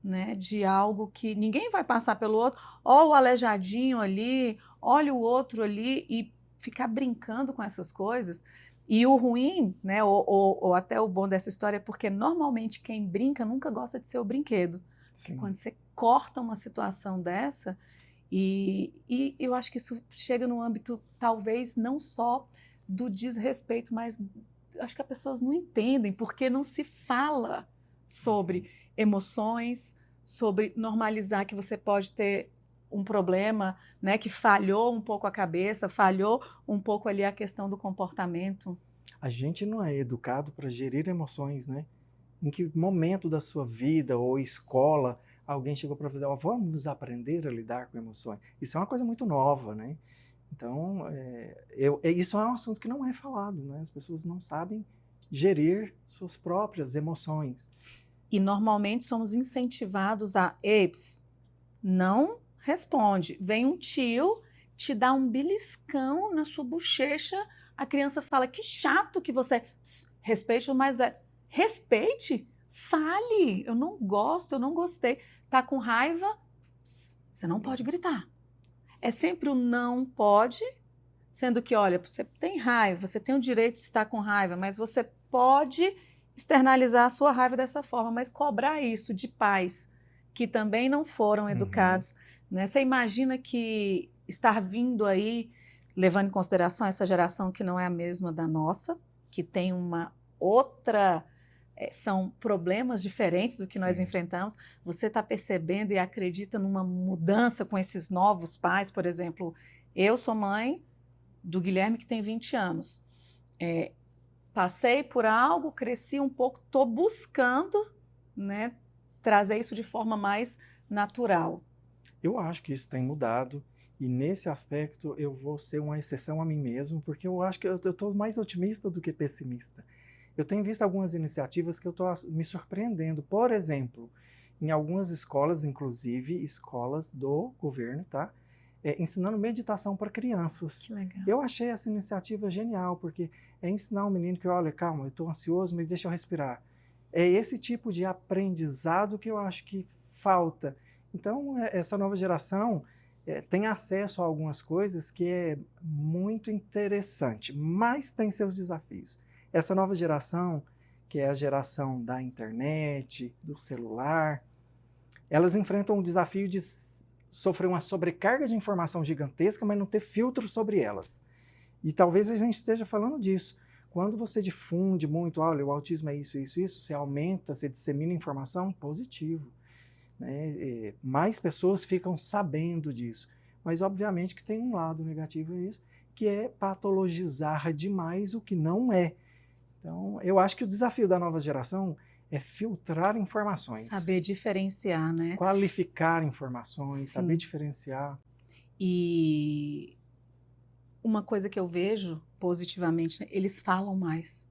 S2: Né, de algo que ninguém vai passar pelo outro, ó o aleijadinho ali, olha o outro ali, e ficar brincando com essas coisas. E o ruim, né, ou até o bom dessa história, é porque normalmente quem brinca nunca gosta de ser o brinquedo. Porque quando você corta uma situação dessa, e eu acho que isso chega no âmbito, talvez, não só do desrespeito, mas acho que as pessoas não entendem, porque não se fala sobre emoções, sobre normalizar que você pode ter um problema, né, que falhou um pouco a cabeça, falhou um pouco ali a questão do comportamento.
S1: A gente não é educado para gerir emoções, né? Em que momento da sua vida ou escola alguém chegou para você, vamos aprender a lidar com emoções? Isso é uma coisa muito nova, né? Então, isso é um assunto que não é falado, né? As pessoas não sabem gerir suas próprias emoções.
S2: E normalmente somos incentivados a, não responde. Vem um tio, te dá um beliscão na sua bochecha, a criança fala, que chato que você... respeite o mais velho. Respeite, fale. Eu não gosto, eu não gostei. Tá com raiva? Você não pode gritar. É sempre o não pode, sendo que, olha, você tem raiva, você tem o direito de estar com raiva, mas você pode externalizar a sua raiva dessa forma, mas cobrar isso de pais que também não foram educados, né? Você imagina que estar vindo aí, levando em consideração essa geração que não é a mesma da nossa, que tem uma outra, são problemas diferentes do que nós
S1: Sim.
S2: enfrentamos. Você está percebendo e acredita numa mudança com esses novos pais? Por exemplo, eu sou mãe do Guilherme, que tem 20 anos. Passei por algo, cresci um pouco, estou buscando, né, trazer isso de forma mais natural.
S1: Eu acho que isso tem mudado e nesse aspecto eu vou ser uma exceção a mim mesmo, porque eu acho que eu estou mais otimista do que pessimista. Eu tenho visto algumas iniciativas que eu estou me surpreendendo. Por exemplo, em algumas escolas, inclusive escolas do governo, tá? Ensinando meditação para crianças.
S2: Que legal.
S1: Eu achei essa iniciativa genial, porque é ensinar um menino que, olha, calma, eu estou ansioso, mas deixa eu respirar. É esse tipo de aprendizado que eu acho que falta. Então, essa nova geração tem acesso a algumas coisas que é muito interessante, mas tem seus desafios. Essa nova geração, que é a geração da internet, do celular, elas enfrentam o desafio de sofrer uma sobrecarga de informação gigantesca, mas não ter filtro sobre elas. E talvez a gente esteja falando disso. Quando você difunde muito, olha, o autismo é isso, isso, isso, você aumenta, você dissemina informação, positivo. Né? Mais pessoas ficam sabendo disso. Mas, obviamente, que tem um lado negativo nisso, que é patologizar demais o que não é. Então, eu acho que o desafio da nova geração é filtrar informações.
S2: Saber diferenciar, né?
S1: Qualificar informações,
S2: Sim.
S1: saber diferenciar.
S2: E uma coisa que eu vejo positivamente, né, eles falam mais.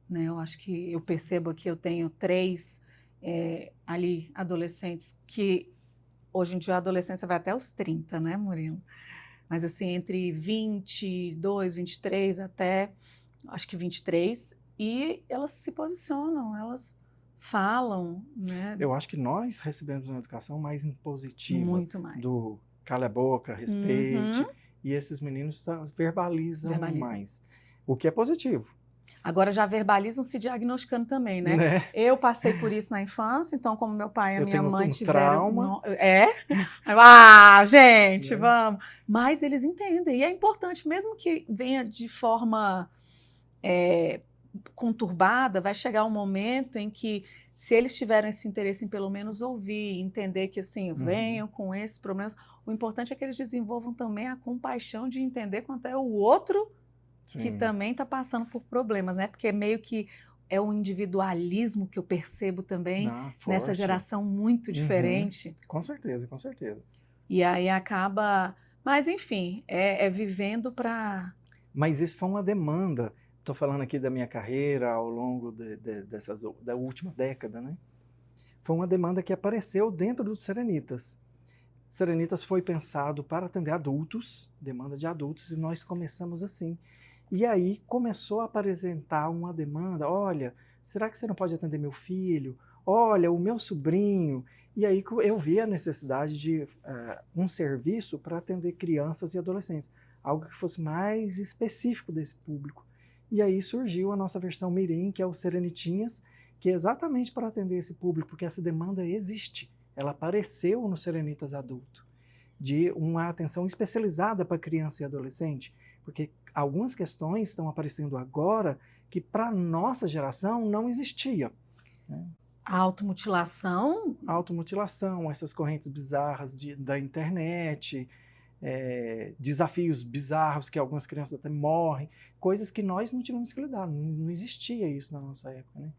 S2: Né? Eu acho que eu percebo que eu tenho 3 ali adolescentes que hoje em dia a adolescência vai até os 30, né, Murilo? Mas assim, entre 22, 23 até acho que 23, e elas se posicionam, elas falam, né?
S1: Eu acho que nós recebemos uma educação mais impositiva.
S2: Muito mais.
S1: Do cala a boca, respeite. E esses meninos verbalizam mais. O que é positivo.
S2: Agora já verbalizam se diagnosticando também, né? Eu passei por isso na infância, então como meu pai e a minha mãe tiveram...
S1: trauma.
S2: Gente, vamos! Mas eles entendem, e é importante, mesmo que venha de forma conturbada, vai chegar um momento em que, se eles tiverem esse interesse em pelo menos ouvir, entender que assim, venham com esses problemas, o importante é que eles desenvolvam também a compaixão de entender quanto é o outro que também está passando por problemas, né? Porque meio que é um individualismo que eu percebo também nessa geração muito diferente.
S1: Com certeza, com certeza.
S2: E aí acaba... Mas, enfim, vivendo para...
S1: Mas isso foi uma demanda. Estou falando aqui da minha carreira ao longo da última década, né? Foi uma demanda que apareceu dentro dos Serenitas. Serenitas foi pensado para atender adultos, demanda de adultos, e nós começamos assim. E aí começou a apresentar uma demanda, olha, será que você não pode atender meu filho? Olha, o meu sobrinho. E aí eu vi a necessidade de um serviço para atender crianças e adolescentes, algo que fosse mais específico desse público. E aí surgiu a nossa versão Mirim, que é o Serenitinhas, que é exatamente para atender esse público, porque essa demanda existe. Ela apareceu no Serenitas Adulto, de uma atenção especializada para criança e adolescente, porque algumas questões estão aparecendo agora que para a nossa geração não existia. Né?
S2: A automutilação?
S1: Automutilação, essas correntes bizarras da internet, desafios bizarros que algumas crianças até morrem, coisas que nós não tivemos que lidar, não existia isso na nossa época. Né?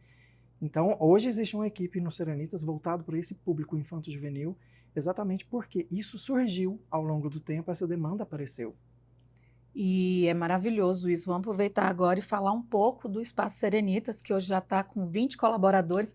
S1: Então, hoje existe uma equipe no Serenitas voltado para esse público infanto-juvenil, exatamente porque isso surgiu ao longo do tempo, essa demanda apareceu.
S2: E é maravilhoso isso. Vamos aproveitar agora e falar um pouco do Espaço Serenitas, que hoje já está com 20 colaboradores.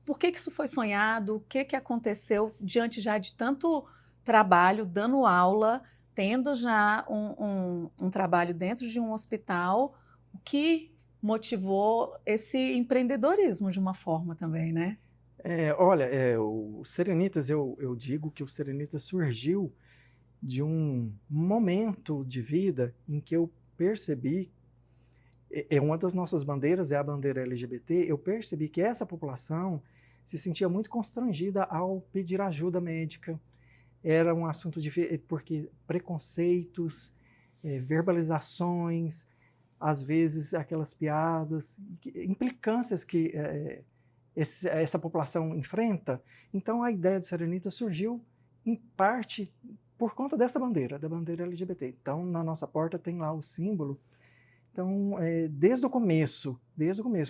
S2: Por que isso foi sonhado? O que aconteceu diante já de tanto trabalho, dando aula, tendo já um trabalho dentro de um hospital? O que motivou esse empreendedorismo de uma forma também, né?
S1: Olha, o Serenitas, eu digo que o Serenitas surgiu de um momento de vida em que eu percebi, uma das nossas bandeiras é a bandeira LGBT, eu percebi que essa população se sentia muito constrangida ao pedir ajuda médica, era um assunto difícil, porque preconceitos, verbalizações, às vezes aquelas piadas, implicâncias que essa população enfrenta. Então a ideia do Serenitas surgiu em parte por conta dessa bandeira, da bandeira LGBT. Então na nossa porta tem lá o símbolo. Então, desde o começo,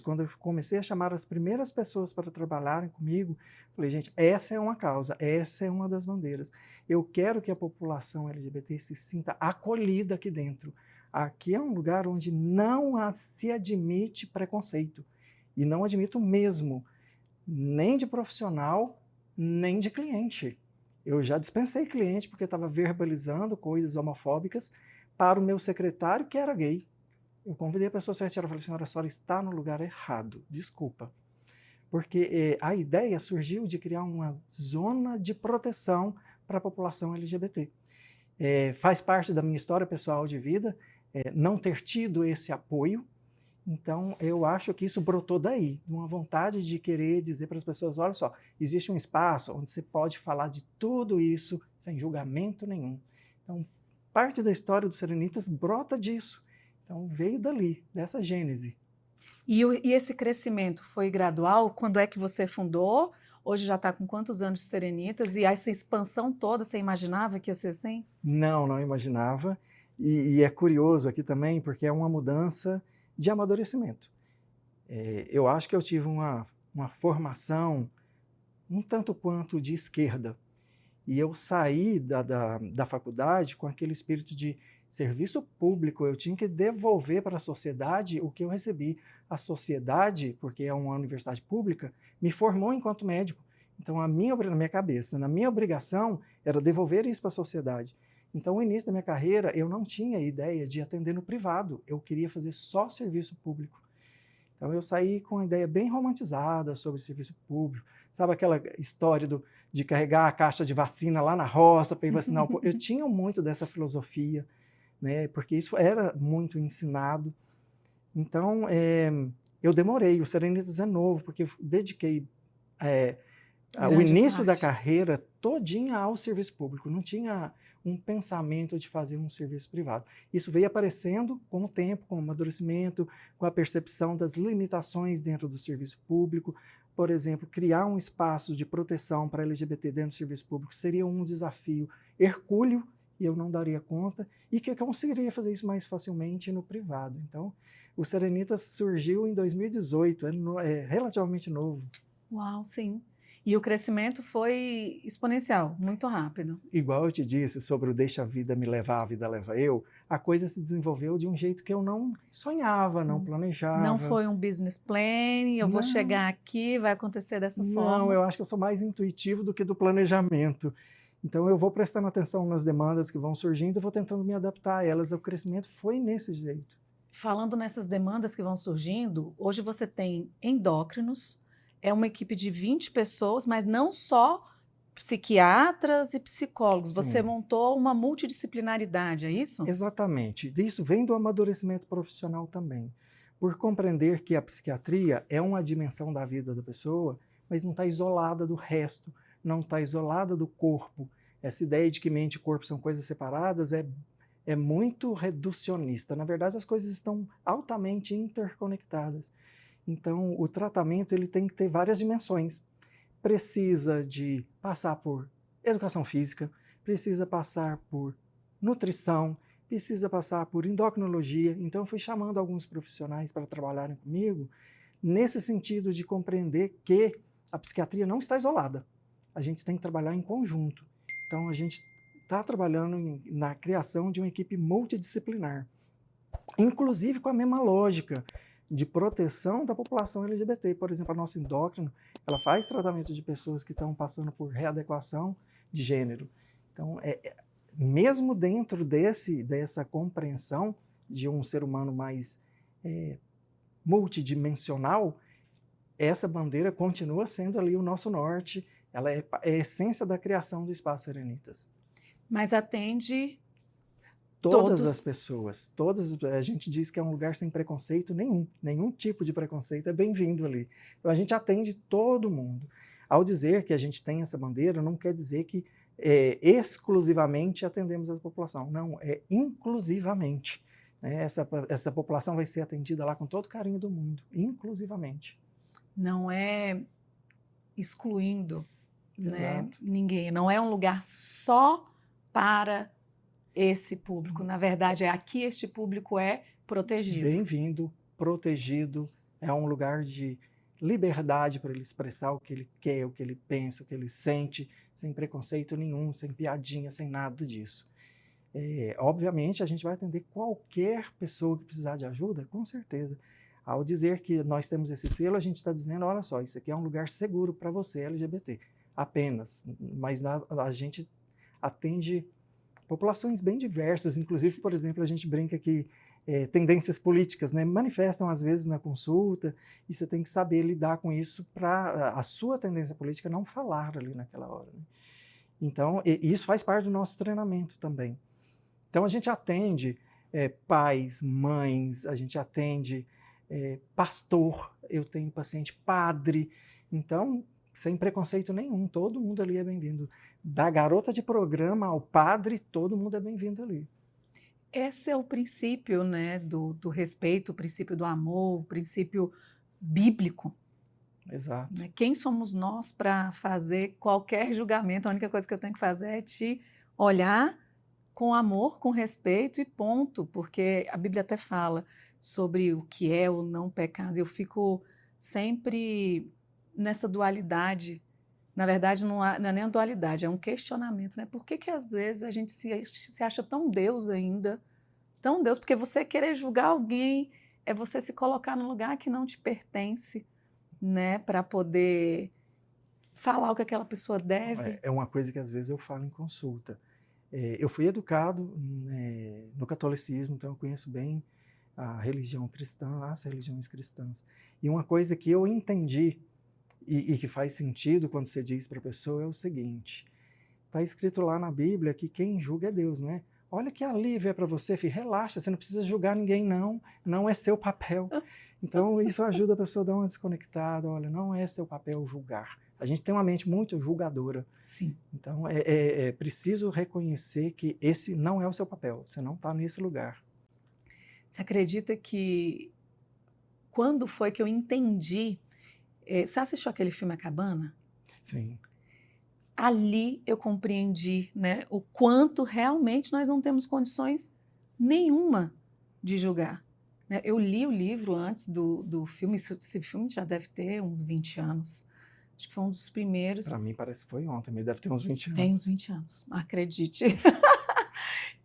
S1: quando eu comecei a chamar as primeiras pessoas para trabalharem comigo, falei, gente, essa é uma causa, essa é uma das bandeiras. Eu quero que a população LGBT se sinta acolhida aqui dentro. Aqui é um lugar onde não se admite preconceito. E não admito mesmo, nem de profissional, nem de cliente. Eu já dispensei cliente porque estava verbalizando coisas homofóbicas para o meu secretário, que era gay. Eu convidei a pessoa certa e falei, senhora, a senhora está no lugar errado, desculpa. Porque a ideia surgiu de criar uma zona de proteção para a população LGBT. Faz parte da minha história pessoal de vida não ter tido esse apoio. Então, eu acho que isso brotou daí, de uma vontade de querer dizer para as pessoas, olha só, existe um espaço onde você pode falar de tudo isso sem julgamento nenhum. Então, parte da história dos Serenitas brota disso. Então, veio dali, dessa gênese.
S2: E esse crescimento foi gradual? Quando é que você fundou? Hoje já está com quantos anos de Serenitas? E essa expansão toda, você imaginava que ia ser assim?
S1: Não imaginava. E é curioso aqui também, porque é uma mudança de amadurecimento. Eu acho que eu tive uma formação um tanto quanto de esquerda. E eu saí da faculdade com aquele espírito de serviço público. Eu tinha que devolver para a sociedade o que eu recebi. A sociedade, porque é uma universidade pública, me formou enquanto médico. Então, na minha cabeça, na minha obrigação, era devolver isso para a sociedade. Então, no início da minha carreira, eu não tinha ideia de atender no privado. Eu queria fazer só serviço público. Então, eu saí com uma ideia bem romantizada sobre serviço público. Sabe aquela história de carregar a caixa de vacina lá na roça para ir vacinar o povo? Eu tinha muito dessa filosofia, né, porque isso era muito ensinado. Então, eu demorei. O Serenitas é novo, porque eu dediquei o início da carreira todinha ao serviço público. Não tinha um pensamento de fazer um serviço privado. Isso veio aparecendo com o tempo, com o amadurecimento, com a percepção das limitações dentro do serviço público. Por exemplo, criar um espaço de proteção para LGBT dentro do serviço público seria um desafio hercúleo, e eu não daria conta, e que eu conseguiria fazer isso mais facilmente no privado. Então, o Serenitas surgiu em 2018, é relativamente novo.
S2: Uau, sim. E o crescimento foi exponencial, muito rápido.
S1: Igual eu te disse sobre o deixa a vida me levar, a vida leva eu, a coisa se desenvolveu de um jeito que eu não sonhava, não planejava.
S2: Não foi um business plan, eu vou chegar aqui, vai acontecer dessa forma.
S1: Não, eu acho que eu sou mais intuitivo do que do planejamento. Então eu vou prestando atenção nas demandas que vão surgindo e vou tentando me adaptar a elas. O crescimento foi nesse jeito.
S2: Falando nessas demandas que vão surgindo, hoje você tem endócrinos, é uma equipe de 20 pessoas, mas não só psiquiatras e psicólogos. Você montou uma multidisciplinaridade, é isso?
S1: Exatamente. Isso vem do amadurecimento profissional também. Por compreender que a psiquiatria é uma dimensão da vida da pessoa, mas não está isolada do resto, não está isolada do corpo. Essa ideia de que mente e corpo são coisas separadas é muito reducionista. Na verdade, as coisas estão altamente interconectadas. Então, o tratamento ele tem que ter várias dimensões. Precisa de passar por educação física, precisa passar por nutrição, precisa passar por endocrinologia. Então, eu fui chamando alguns profissionais para trabalharem comigo nesse sentido de compreender que a psiquiatria não está isolada. A gente tem que trabalhar em conjunto. Então, a gente está trabalhando na criação de uma equipe multidisciplinar, inclusive com a mesma lógica de proteção da população LGBT. Por exemplo, a nossa endócrino, ela faz tratamento de pessoas que estão passando por readequação de gênero. Então, mesmo dentro dessa compreensão de um ser humano mais multidimensional, essa bandeira continua sendo ali o nosso norte, ela é a essência da criação do Espaço Serenitas.
S2: Mas atende
S1: todas as pessoas, a gente diz que é um lugar sem preconceito nenhum tipo de preconceito é bem-vindo ali. Então a gente atende todo mundo. Ao dizer que a gente tem essa bandeira, não quer dizer que exclusivamente atendemos essa população. Não, é inclusivamente. Né? Essa população vai ser atendida lá com todo o carinho do mundo, inclusivamente.
S2: Não é excluindo, né,
S1: Exato.
S2: ninguém. Não é um lugar só para esse público. Na verdade, aqui este público é protegido.
S1: Bem-vindo, protegido, é um lugar de liberdade para ele expressar o que ele quer, o que ele pensa, o que ele sente, sem preconceito nenhum, sem piadinha, sem nada disso. Obviamente, a gente vai atender qualquer pessoa que precisar de ajuda, com certeza. Ao dizer que nós temos esse selo, a gente está dizendo, olha só, isso aqui é um lugar seguro para você, LGBT, apenas. Mas a gente atende populações bem diversas, inclusive, por exemplo, a gente brinca que tendências políticas, né, manifestam às vezes na consulta, e você tem que saber lidar com isso para a sua tendência política não falar ali naquela hora. Né? Então, isso faz parte do nosso treinamento também. Então, a gente atende pais, mães, a gente atende pastor, eu tenho paciente padre, então, sem preconceito nenhum, todo mundo ali é bem-vindo. Da garota de programa ao padre, todo mundo é bem-vindo ali.
S2: Esse é o princípio, né, do respeito, o princípio do amor, o princípio bíblico.
S1: Exato.
S2: Né? Quem somos nós para fazer qualquer julgamento? A única coisa que eu tenho que fazer é te olhar com amor, com respeito e ponto, porque a Bíblia até fala sobre o que é ou não pecado. Eu fico sempre nessa dualidade. Na verdade, não é nem uma dualidade, é um questionamento, né? Por que às vezes a gente se acha tão Deus ainda? Tão Deus, porque você querer julgar alguém é você se colocar num lugar que não te pertence, né? Para poder falar o que aquela pessoa deve.
S1: É uma coisa que às vezes eu falo em consulta. Eu fui educado no catolicismo, então eu conheço bem a religião cristã, as religiões cristãs. E uma coisa que eu entendi e que faz sentido quando você diz para a pessoa é o seguinte: está escrito lá na Bíblia que quem julga é Deus, né? Olha que alívio é para você, filho, relaxa, você não precisa julgar ninguém não, não é seu papel. Então isso ajuda a pessoa a dar uma desconectada, olha, não é seu papel julgar. A gente tem uma mente muito julgadora.
S2: Sim.
S1: Então é preciso reconhecer que esse não é o seu papel, você não está nesse lugar.
S2: Você acredita que quando foi que eu entendi? Você assistiu aquele filme A Cabana?
S1: Sim.
S2: Ali eu compreendi, né, o quanto realmente nós não temos condições nenhuma de julgar. Né? Eu li o livro antes do filme, esse filme já deve ter uns 20 anos. Acho que foi um dos primeiros.
S1: Para mim parece que foi ontem, mas deve ter uns 20 anos.
S2: Tem uns 20 anos, acredite.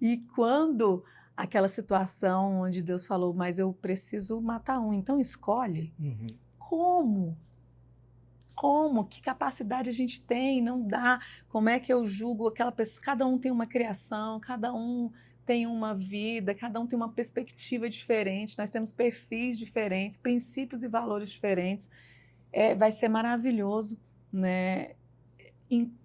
S2: E quando aquela situação onde Deus falou, mas eu preciso matar um, então escolhe.
S1: Uhum.
S2: Como? Como? Que capacidade a gente tem? Não dá. Como é que eu julgo aquela pessoa? Cada um tem uma criação, cada um tem uma vida, cada um tem uma perspectiva diferente, nós temos perfis diferentes, princípios e valores diferentes. Vai ser maravilhoso, né?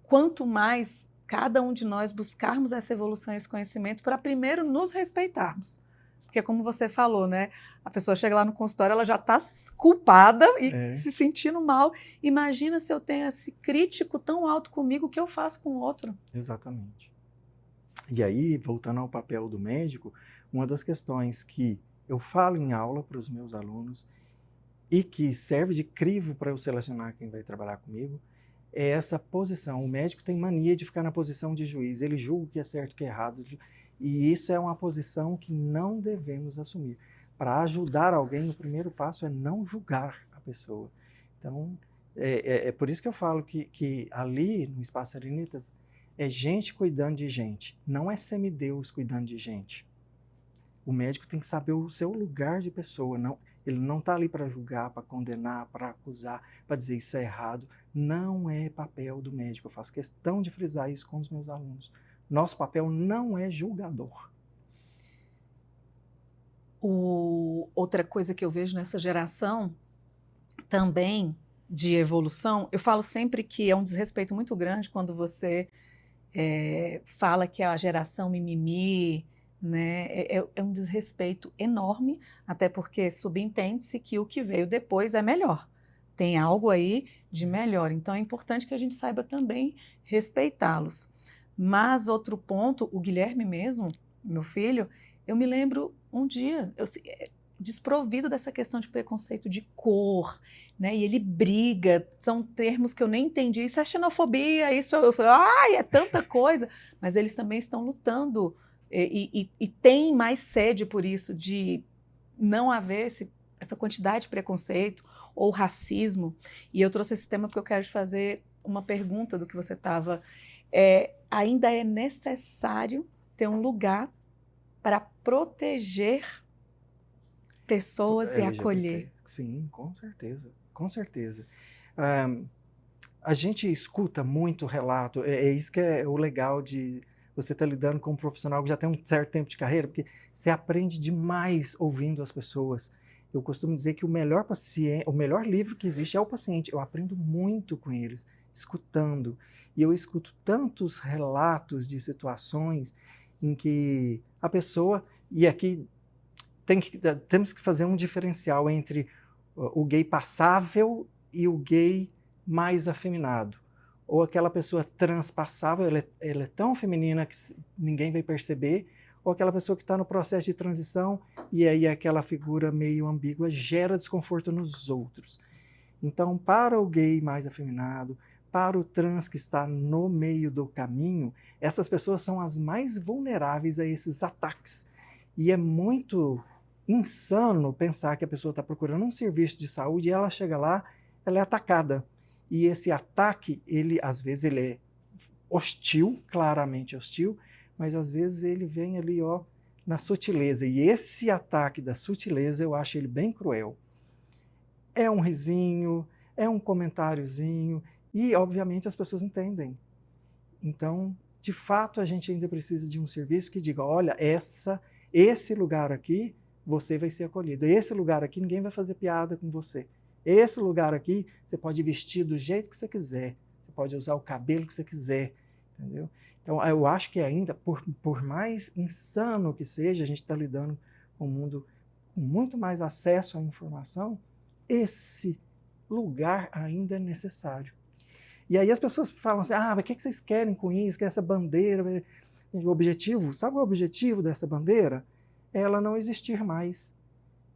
S2: Quanto mais cada um de nós buscarmos essa evolução e esse conhecimento para primeiro nos respeitarmos. Porque como você falou, né? A pessoa chega lá no consultório, ela já está culpada e se sentindo mal. Imagina se eu tenho esse crítico tão alto comigo, o que eu faço com o outro?
S1: Exatamente. E aí, voltando ao papel do médico, uma das questões que eu falo em aula para os meus alunos e que serve de crivo para eu selecionar quem vai trabalhar comigo, é essa posição. O médico tem mania de ficar na posição de juiz, ele julga o que é certo e o que é errado, e isso é uma posição que não devemos assumir. Para ajudar alguém, o primeiro passo é não julgar a pessoa. Então, é por isso que eu falo que ali no Espaço Serenitas é gente cuidando de gente, não é semideus cuidando de gente. O médico tem que saber o seu lugar de pessoa, ele não está ali para julgar, para condenar, para acusar, para dizer isso é errado. Não é papel do médico, eu faço questão de frisar isso com os meus alunos. Nosso papel não é julgador.
S2: Outra coisa que eu vejo nessa geração também de evolução, eu falo sempre que é um desrespeito muito grande quando você fala que é a geração mimimi, né? É um desrespeito enorme, até porque subentende-se que o que veio depois é melhor. Tem algo aí de melhor, então é importante que a gente saiba também respeitá-los. Mas outro ponto, o Guilherme mesmo, meu filho, eu me lembro um dia, desprovido dessa questão de preconceito de cor, né? E ele briga, são termos que eu nem entendi. Isso é xenofobia, isso eu falei, ai, é tanta coisa. Mas eles também estão lutando e têm mais sede por isso, de não haver essa quantidade de preconceito ou racismo. E eu trouxe esse tema porque eu quero te fazer uma pergunta do que você estava. Ainda é necessário ter um lugar para proteger pessoas e
S1: LGBT.
S2: acolher.
S1: Sim, com certeza, com certeza. Ah, a gente escuta muito relato, é isso que é o legal de você estar lidando com um profissional que já tem um certo tempo de carreira, porque você aprende demais ouvindo as pessoas. Eu costumo dizer que o melhor paciente, o melhor livro que existe é o paciente. Eu aprendo muito com eles, escutando. E eu escuto tantos relatos de situações em que a pessoa, e aqui temos que fazer um diferencial entre o gay passável e o gay mais afeminado. Ou aquela pessoa transpassável, ela é tão feminina que ninguém vai perceber, ou aquela pessoa que está no processo de transição e aí aquela figura meio ambígua gera desconforto nos outros. Então, para o gay mais afeminado, para o trans que está no meio do caminho, essas pessoas são as mais vulneráveis a esses ataques. E é muito insano pensar que a pessoa está procurando um serviço de saúde e ela chega lá, ela é atacada. E esse ataque, às vezes ele é hostil, claramente hostil, mas às vezes ele vem ali, ó, na sutileza. E esse ataque da sutileza, eu acho ele bem cruel. É um risinho, é um comentáriozinho, e obviamente as pessoas entendem. Então, de fato, a gente ainda precisa de um serviço que diga, olha, esse lugar aqui, você vai ser acolhido. Esse lugar aqui, ninguém vai fazer piada com você. Esse lugar aqui, você pode vestir do jeito que você quiser. Você pode usar o cabelo que você quiser, entendeu? Então, eu acho que ainda, por mais insano que seja, a gente está lidando com um mundo com muito mais acesso à informação, esse lugar ainda é necessário. E aí as pessoas falam assim, mas o que vocês querem com isso? Que essa bandeira... O objetivo, sabe o objetivo dessa bandeira? É ela não existir mais.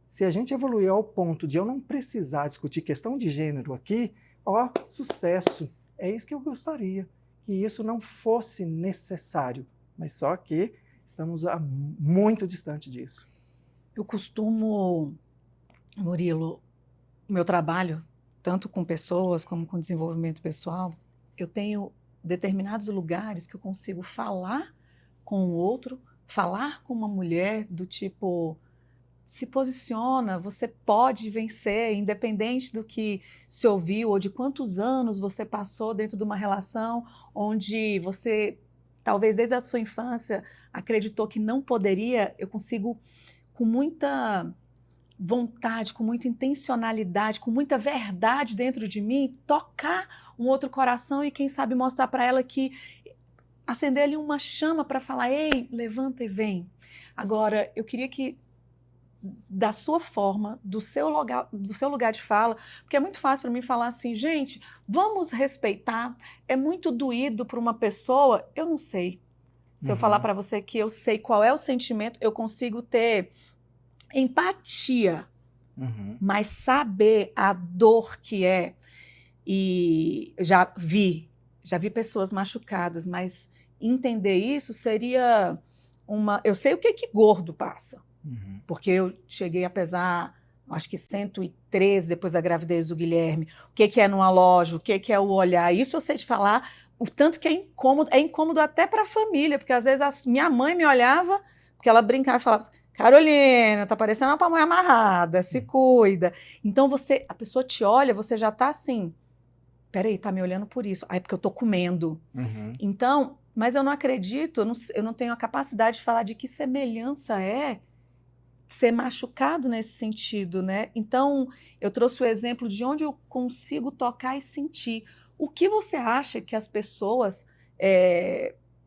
S1: Se a gente evoluir ao ponto de eu não precisar discutir questão de gênero aqui, ó, sucesso. É isso que eu gostaria, que isso não fosse necessário. Mas só que estamos muito distante disso.
S2: Eu costumo, Murilo, meu trabalho, tanto com pessoas como com desenvolvimento pessoal, eu tenho determinados lugares que eu consigo falar com o outro, falar com uma mulher do tipo, se posiciona, você pode vencer, independente do que se ouviu ou de quantos anos você passou dentro de uma relação onde você, talvez desde a sua infância, acreditou que não poderia. Eu consigo, com muita vontade, com muita intencionalidade, com muita verdade dentro de mim, tocar um outro coração e quem sabe mostrar para ela que acender ali uma chama para falar, ei, levanta e vem. Agora, eu queria que da sua forma, do seu lugar de fala, porque é muito fácil para mim falar assim, gente, vamos respeitar, é muito doído para uma pessoa, eu não sei. Se eu falar para você que eu sei qual é o sentimento, eu consigo ter empatia, mas saber a dor que é, e já vi pessoas machucadas, mas entender isso seria eu sei o que gordo passa, porque eu cheguei a pesar, acho que 113 depois da gravidez do Guilherme, o que é numa loja, o que é o olhar, isso eu sei te falar, o tanto que é incômodo até para a família, porque às vezes minha mãe me olhava, porque ela brincava e falava, Carolina, tá parecendo uma pamonha amarrada, se cuida. Então a pessoa te olha, você já tá assim, peraí, tá me olhando por isso. Aí porque eu tô comendo. Então, mas eu não acredito, eu não tenho a capacidade de falar de que semelhança é ser machucado nesse sentido, né? Então, eu trouxe o exemplo de onde eu consigo tocar e sentir. O que você acha que as pessoas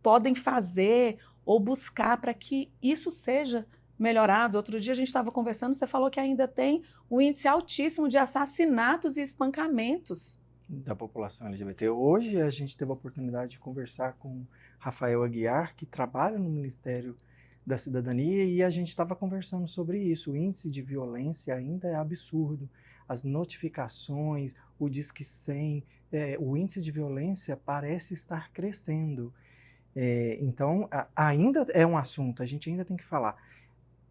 S2: podem fazer ou buscar para que isso seja melhorado? Outro dia a gente estava conversando, você falou que ainda tem um índice altíssimo de assassinatos e espancamentos
S1: da população LGBT. Hoje a gente teve a oportunidade de conversar com Rafael Aguiar, que trabalha no Ministério da Cidadania, e a gente estava conversando sobre isso. O índice de violência ainda é absurdo. As notificações, o Disque 100, o índice de violência parece estar crescendo. Então, ainda é um assunto, a gente ainda tem que falar.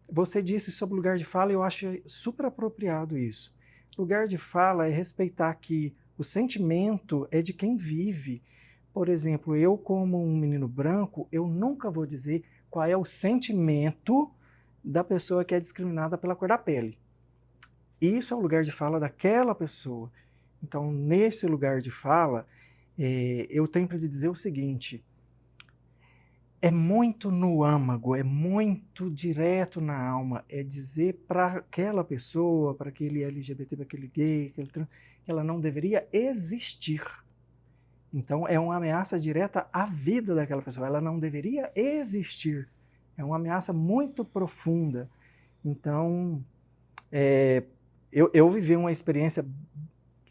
S1: Você disse sobre lugar de fala, e eu acho super apropriado isso. Lugar de fala é respeitar que o sentimento é de quem vive. Por exemplo, eu como um menino branco, eu nunca vou dizer qual é o sentimento da pessoa que é discriminada pela cor da pele. Isso é o lugar de fala daquela pessoa. Então, nesse lugar de fala, eu tenho para te dizer o seguinte: é muito no âmago, é muito direto na alma, é dizer para aquela pessoa, para aquele LGBT, para aquele gay, aquele trans, que ela não deveria existir. Então, é uma ameaça direta à vida daquela pessoa, ela não deveria existir. É uma ameaça muito profunda. Então, eu vivi uma experiência,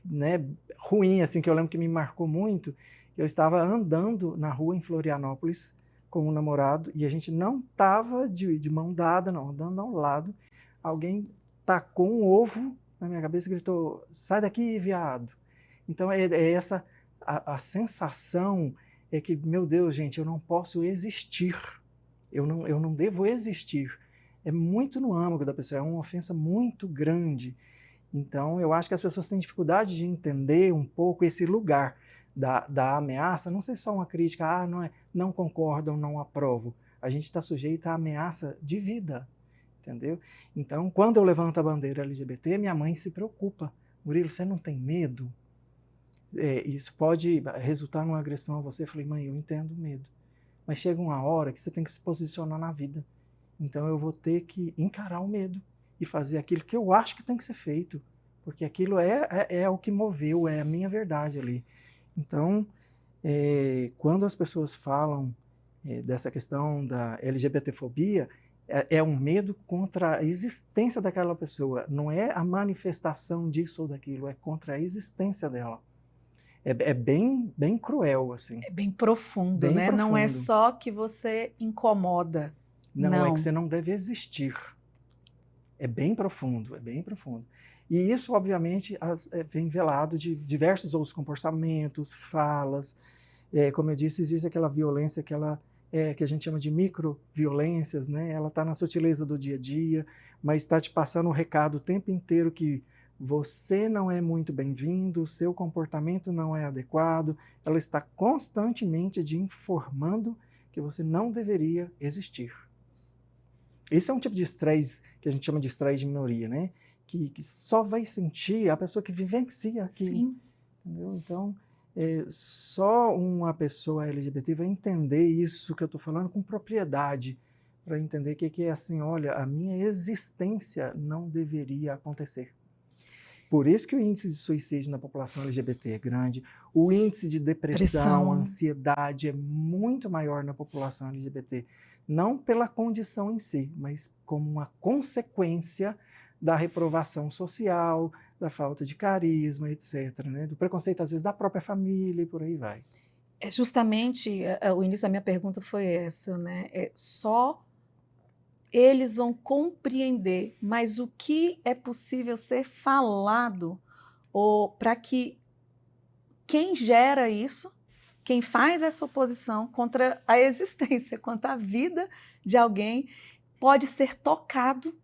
S1: né, ruim, assim, que eu lembro que me marcou muito. Eu estava andando na rua em Florianópolis com um namorado e a gente não estava de mão dada, não, andando ao lado. Alguém tacou um ovo na minha cabeça e gritou: sai daqui, viado. Então é essa a sensação é que, meu Deus, gente, eu não posso existir. Eu não devo existir. É muito no âmago da pessoa, é uma ofensa muito grande. Então, eu acho que as pessoas têm dificuldade de entender um pouco esse lugar da ameaça, não ser só uma crítica, não concordam, não aprovo. A gente está sujeito à ameaça de vida, entendeu? Então, quando eu levanto a bandeira LGBT, minha mãe se preocupa. Murilo, você não tem medo? Isso pode resultar numa agressão a você. Eu falei: mãe, eu entendo o medo, mas chega uma hora que você tem que se posicionar na vida. Então eu vou ter que encarar o medo e fazer aquilo que eu acho que tem que ser feito, porque aquilo é o que moveu, é a minha verdade ali. Então, quando as pessoas falam dessa questão da LGBTfobia, é um medo contra a existência daquela pessoa, não é a manifestação disso ou daquilo, é contra a existência dela. É bem, bem cruel, assim.
S2: É bem profundo,
S1: Bem
S2: né? Não é
S1: profundo.
S2: só que você incomoda.
S1: Não, é que
S2: Não.
S1: você não deve existir. É bem profundo, é bem profundo. E isso, obviamente, vem velado de diversos outros comportamentos, falas. Como eu disse, existe aquela violência que a gente chama de microviolências, né? Ela está na sutileza do dia a dia, mas está te passando um recado o tempo inteiro que você não é muito bem-vindo, o seu comportamento não é adequado. Ela está constantemente te informando que você não deveria existir. Esse é um tipo de estresse que a gente chama de estresse de minoria, né? Que só vai sentir a pessoa que vivencia aquilo.
S2: Sim.
S1: Entendeu? Então, só uma pessoa LGBT vai entender isso que eu estou falando com propriedade, para entender que é assim: olha, a minha existência não deveria acontecer. Por isso que o índice de suicídio na população LGBT é grande, o índice de depressão, ansiedade é muito maior na população LGBT. Não pela condição em si, mas como uma consequência da reprovação social, da falta de carisma, etc., né? Do preconceito, às vezes, da própria família e por aí vai.
S2: Justamente, o início da minha pergunta foi essa, né? Só eles vão compreender, mas o que é possível ser falado ou para que quem gera isso, quem faz essa oposição contra a existência, contra a vida de alguém, pode ser tocado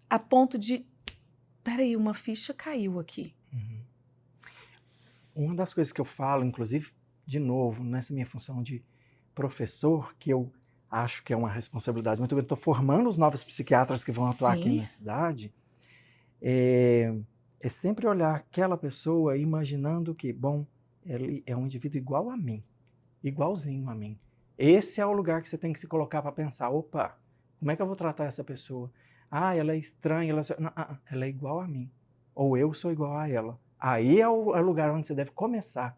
S2: a ponto de, peraí, uma ficha caiu aqui.
S1: Uhum. Uma das coisas que eu falo, inclusive, de novo, nessa minha função de professor, que eu acho que é uma responsabilidade muito grande, estou formando os novos psiquiatras que vão atuar aqui na cidade, é sempre olhar aquela pessoa imaginando que, bom, ele é um indivíduo igual a mim, igualzinho a mim. Esse é o lugar que você tem que se colocar para pensar: opa, como é que eu vou tratar essa pessoa? Ela é estranha, ela é igual a mim, ou eu sou igual a ela. Aí é o lugar onde você deve começar.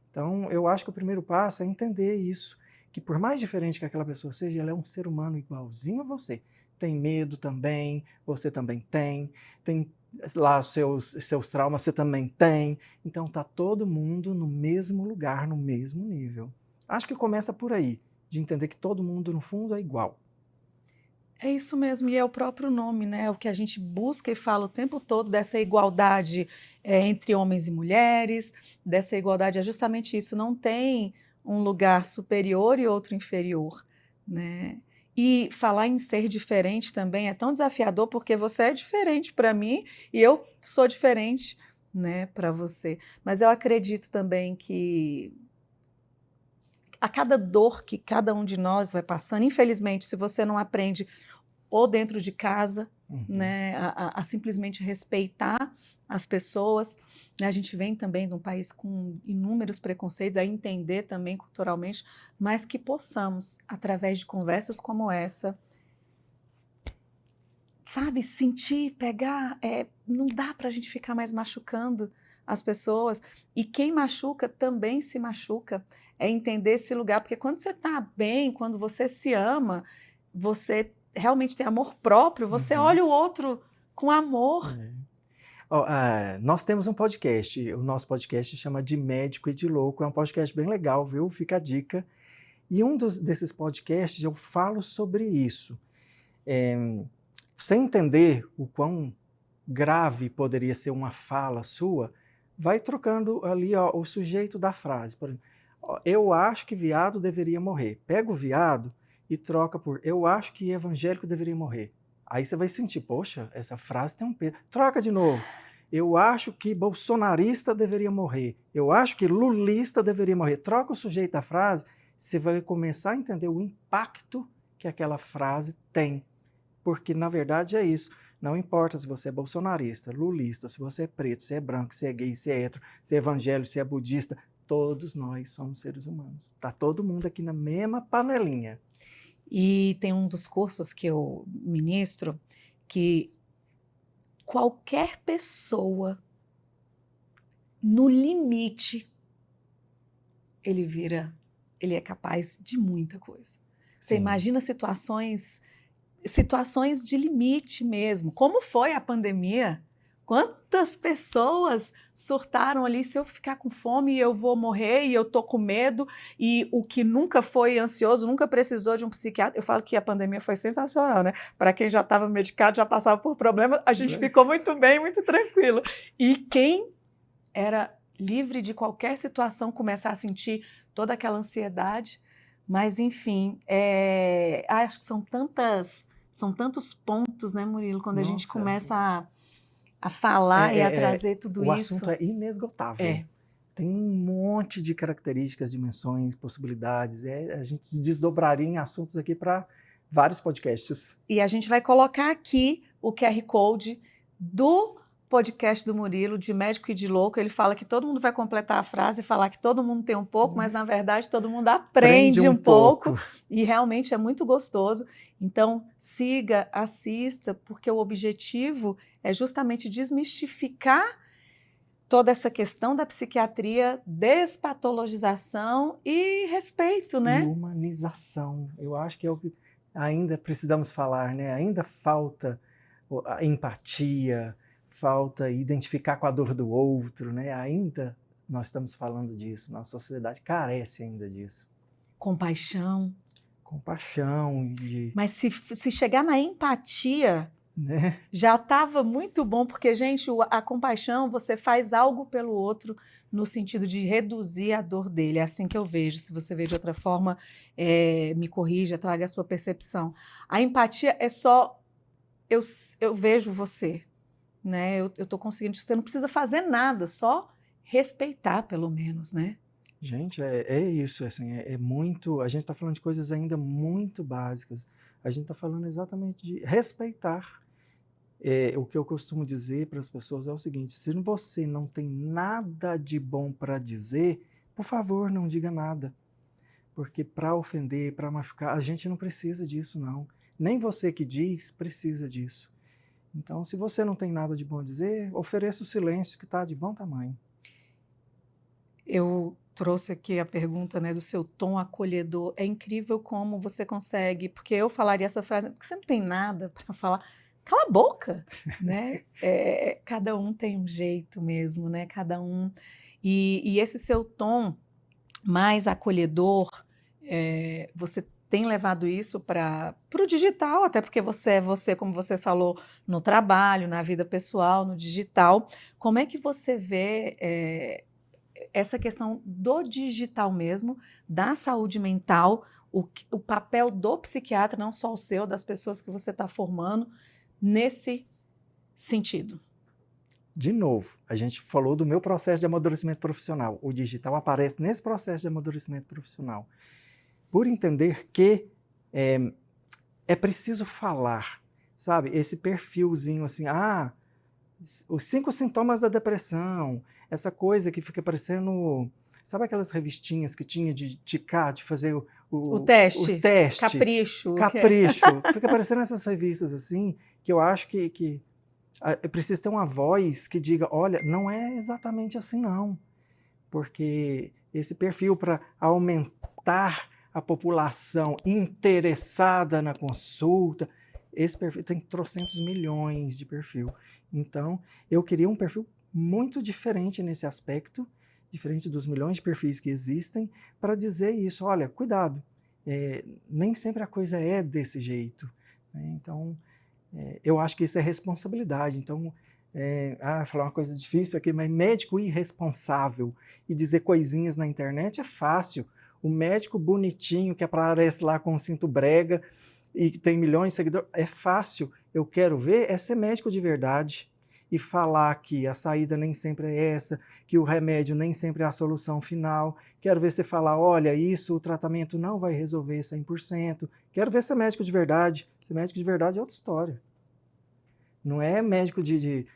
S1: Então, eu acho que o primeiro passo é entender isso, que por mais diferente que aquela pessoa seja, ela é um ser humano igualzinho a você. Tem medo também, você também tem lá os seus traumas, você também tem. Então, tá todo mundo no mesmo lugar, no mesmo nível. Acho que começa por aí, de entender que todo mundo, no fundo, é igual.
S2: É isso mesmo, e é o próprio nome, né? O que a gente busca e fala o tempo todo dessa igualdade entre homens e mulheres, dessa igualdade é justamente isso, não tem um lugar superior e outro inferior, né? E falar em ser diferente também é tão desafiador porque você é diferente para mim e eu sou diferente, né, para você. Mas eu acredito também que a cada dor que cada um de nós vai passando, infelizmente, se você não aprende ou dentro de casa, né, a simplesmente respeitar as pessoas, né, a gente vem também de um país com inúmeros preconceitos, a entender também culturalmente, mas que possamos, através de conversas como essa, sabe, sentir, pegar, não dá para a gente ficar mais machucando as pessoas, e quem machuca também se machuca, é entender esse lugar, porque quando você está bem, quando você se ama, você realmente tem amor próprio, você olha o outro com amor.
S1: Ó, nós temos um podcast, o nosso podcast chama De Médico e de Louco, é um podcast bem legal, viu? Fica a dica. E desses podcasts eu falo sobre isso. Sem entender o quão grave poderia ser uma fala sua, vai trocando ali, ó, o sujeito da frase. Por exemplo, ó, eu acho que viado deveria morrer. Pega o viado e troca por eu acho que evangélico deveria morrer. Aí você vai sentir, poxa, essa frase tem um peso. Troca de novo. Eu acho que bolsonarista deveria morrer. Eu acho que lulista deveria morrer. Troca o sujeito da frase, você vai começar a entender o impacto que aquela frase tem. Porque, na verdade, é isso. Não importa se você é bolsonarista, lulista, se você é preto, se é branco, se é gay, se é hétero, se é evangélico, se é budista, todos nós somos seres humanos. Está todo mundo aqui na mesma panelinha.
S2: E tem um dos cursos que eu ministro que qualquer pessoa, no limite, ele é capaz de muita coisa. Você imagina situações de limite mesmo. Como foi a pandemia? Quantas pessoas surtaram ali, se eu ficar com fome eu vou morrer e eu tô com medo, e o que nunca foi ansioso, nunca precisou de um psiquiatra. Eu falo que a pandemia foi sensacional, né? Para quem já estava medicado, já passava por problemas, a gente ficou muito bem, muito tranquilo. E quem era livre de qualquer situação começar a sentir toda aquela ansiedade, mas enfim, acho que são tantos pontos, né, Murilo, quando a gente começa a falar e a trazer tudo
S1: o
S2: isso.
S1: assunto é inesgotável. Tem um monte de características, dimensões, possibilidades. A gente desdobraria em assuntos aqui para vários podcasts.
S2: E a gente vai colocar aqui o QR Code do podcast do Murilo, de Médico e de Louco. Ele fala que todo mundo vai completar a frase e falar que todo mundo tem um pouco, mas na verdade todo mundo aprende um pouco. E realmente é muito gostoso. Então siga, assista, porque o objetivo é justamente desmistificar toda essa questão da psiquiatria, despatologização e respeito, né?
S1: E humanização. Eu acho que é o que ainda precisamos falar, né? Ainda falta a empatia, falta identificar com a dor do outro, né? Ainda nós estamos falando disso, nossa sociedade carece ainda disso.
S2: Compaixão.
S1: Compaixão.
S2: Mas se chegar na empatia,
S1: né?
S2: Já estava muito bom, porque, gente, a compaixão, você faz algo pelo outro no sentido de reduzir a dor dele. É assim que eu vejo. Se você vê de outra forma, me corrija, traga a sua percepção. A empatia é só eu vejo você, né? Eu estou conseguindo. Você não precisa fazer nada, só respeitar, pelo menos, né?
S1: Gente, é isso, assim, é muito. A gente está falando de coisas ainda muito básicas. A gente está falando exatamente de respeitar. O que eu costumo dizer para as pessoas é o seguinte: se você não tem nada de bom para dizer, por favor, não diga nada. Porque para ofender, para machucar, a gente não precisa disso, não. Nem você que diz precisa disso. Então, se você não tem nada de bom a dizer, ofereça o silêncio, que está de bom tamanho.
S2: Eu trouxe aqui a pergunta, né, do seu tom acolhedor. É incrível como você consegue, porque eu falaria essa frase, porque você não tem nada para falar. Cala a boca, né? Cada um tem um jeito mesmo, né? Cada um. E esse seu tom mais acolhedor, você tem levado isso para o digital, até porque você é você, como você falou, no trabalho, na vida pessoal, no digital. Como é que você vê essa questão do digital mesmo, da saúde mental, o papel do psiquiatra, não só o seu, das pessoas que você está formando, nesse sentido?
S1: De novo, a gente falou do meu processo de amadurecimento profissional. O digital aparece nesse processo de amadurecimento profissional. Por entender que é preciso falar, sabe? Esse perfilzinho assim, os 5 sintomas da depressão, essa coisa que fica parecendo, sabe aquelas revistinhas que tinha de ticar, de fazer
S2: O
S1: o
S2: teste,
S1: teste?
S2: capricho.
S1: Capricho. Fica parecendo essas revistas assim, que eu acho que precisa ter uma voz que diga, olha, não é exatamente assim não, porque esse perfil para aumentar a população interessada na consulta, esse perfil tem trocentos milhões de perfil. Então, eu queria um perfil muito diferente nesse aspecto, diferente dos milhões de perfis que existem, para dizer isso, olha, cuidado, nem sempre a coisa é desse jeito, né? Então, eu acho que isso é responsabilidade. Então, falar uma coisa difícil aqui, mas médico irresponsável e dizer coisinhas na internet é fácil. O médico bonitinho que aparece lá com um cinto brega e que tem milhões de seguidores, é fácil. Eu quero ver é ser médico de verdade e falar que a saída nem sempre é essa, que o remédio nem sempre é a solução final. Quero ver você falar, olha, isso, o tratamento não vai resolver 100%. Quero ver ser médico de verdade. Ser médico de verdade é outra história. Não é médico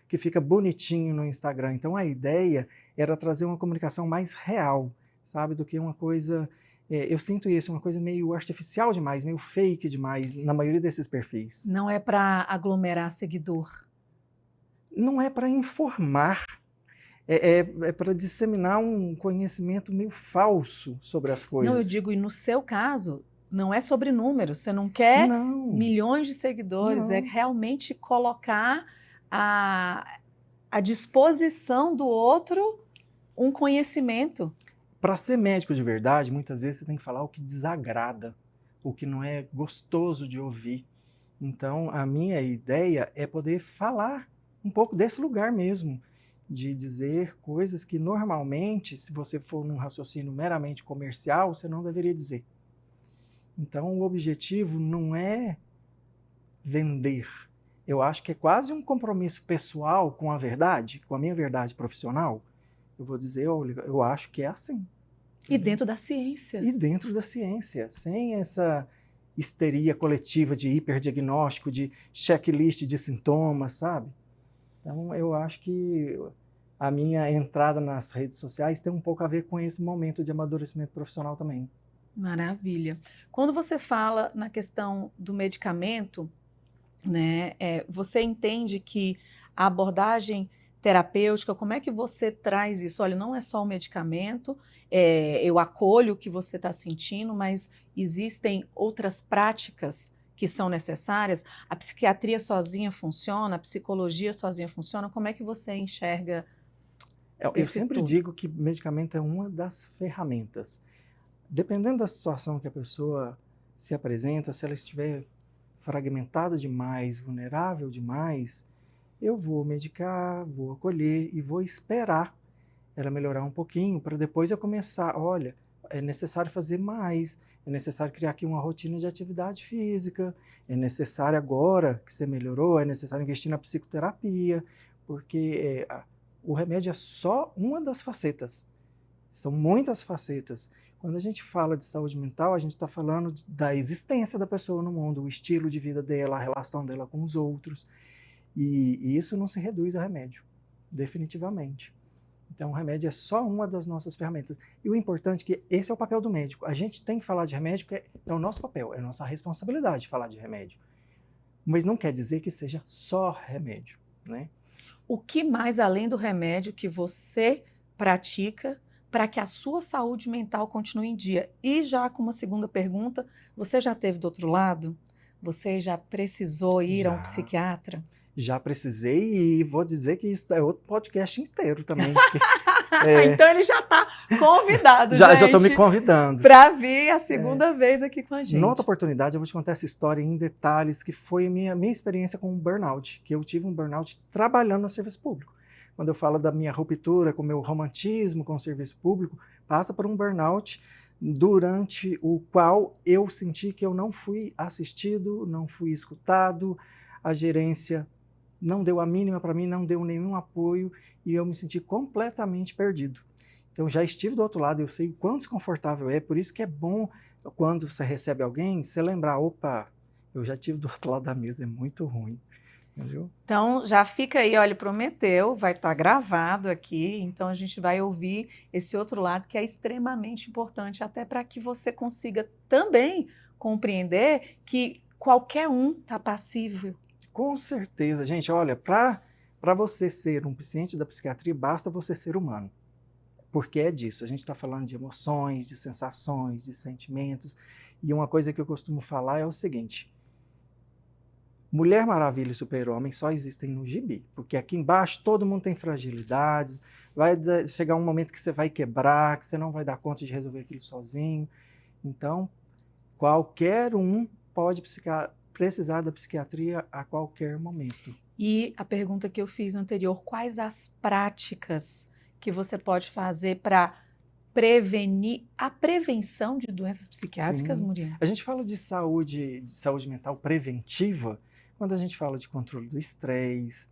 S1: que fica bonitinho no Instagram. Então, a ideia era trazer uma comunicação mais real, sabe? Do que uma coisa... eu sinto isso, uma coisa meio artificial demais, meio fake demais, na maioria desses perfis.
S2: Não é para aglomerar seguidor.
S1: Não é para informar, é para disseminar um conhecimento meio falso sobre as coisas.
S2: Não, eu digo, e no seu caso, não é sobre números, você não quer
S1: Não.
S2: milhões de seguidores,
S1: Não.
S2: é realmente colocar à disposição do outro um conhecimento.
S1: Para ser médico de verdade, muitas vezes você tem que falar o que desagrada, o que não é gostoso de ouvir. Então, a minha ideia é poder falar um pouco desse lugar mesmo, de dizer coisas que normalmente, se você for num raciocínio meramente comercial, você não deveria dizer. Então, o objetivo não é vender. Eu acho que é quase um compromisso pessoal com a verdade, com a minha verdade profissional. Eu vou dizer, olha, eu acho que é assim.
S2: E dentro da ciência.
S1: E dentro da ciência, sem essa histeria coletiva de hiperdiagnóstico, de checklist de sintomas, sabe? Então, eu acho que a minha entrada nas redes sociais tem um pouco a ver com esse momento de amadurecimento profissional também.
S2: Maravilha. Quando você fala na questão do medicamento, né, você entende que a abordagem terapêutica, como é que você traz isso? Olha, não é só o medicamento, eu acolho o que você está sentindo, mas existem outras práticas que são necessárias? A psiquiatria sozinha funciona? A psicologia sozinha funciona? Como é que você enxerga
S1: Eu
S2: esse
S1: sempre
S2: tudo?
S1: digo que medicamento é uma das ferramentas. Dependendo da situação que a pessoa se apresenta, se ela estiver fragmentada demais, vulnerável demais, eu vou medicar, vou acolher e vou esperar ela melhorar um pouquinho para depois eu começar, olha, é necessário fazer mais, é necessário criar aqui uma rotina de atividade física, é necessário agora que você melhorou, é necessário investir na psicoterapia, porque o remédio é só uma das facetas, são muitas facetas. Quando a gente fala de saúde mental, a gente está falando da existência da pessoa no mundo, o estilo de vida dela, a relação dela com os outros, e isso não se reduz a remédio, definitivamente. Então, o remédio é só uma das nossas ferramentas. E o importante é que esse é o papel do médico. A gente tem que falar de remédio porque é o nosso papel, é a nossa responsabilidade falar de remédio. Mas não quer dizer que seja só remédio, né?
S2: O que mais além do remédio que você pratica para que a sua saúde mental continue em dia? E já com uma segunda pergunta, você já teve do outro lado? Você já precisou ir a um psiquiatra?
S1: Já precisei e vou dizer que isso é outro podcast inteiro também.
S2: Então ele já está convidado,
S1: Já estou me
S2: gente,
S1: convidando.
S2: para vir a segunda vez aqui com a gente.
S1: Noutra oportunidade, eu vou te contar essa história em detalhes, que foi a minha experiência com o burnout, que eu tive um burnout trabalhando no serviço público. Quando eu falo da minha ruptura com o meu romantismo com o serviço público, passa por um burnout durante o qual eu senti que eu não fui assistido, não fui escutado, a gerência não deu a mínima para mim, não deu nenhum apoio e eu me senti completamente perdido. Então, já estive do outro lado, eu sei o quão desconfortável é, por isso que é bom, quando você recebe alguém, você lembrar, opa, eu já estive do outro lado da mesa, é muito ruim, entendeu?
S2: Então, já fica aí, olha, prometeu, vai estar gravado aqui, então a gente vai ouvir esse outro lado que é extremamente importante, até para que você consiga também compreender que qualquer um está passível.
S1: Com certeza, gente, olha, para você ser um paciente da psiquiatria, basta você ser humano. Porque é disso, a gente está falando de emoções, de sensações, de sentimentos, e uma coisa que eu costumo falar é o seguinte: Mulher Maravilha e Super-Homem só existem no gibi, porque aqui embaixo todo mundo tem fragilidades, vai chegar um momento que você vai quebrar, que você não vai dar conta de resolver aquilo sozinho. Então, qualquer um pode precisar da psiquiatria a qualquer momento.
S2: E a pergunta que eu fiz anterior, quais as práticas que você pode fazer para prevenir a prevenção de doenças psiquiátricas,
S1: Sim.
S2: Murilo?
S1: A gente fala de saúde mental preventiva quando a gente fala de controle do estresse,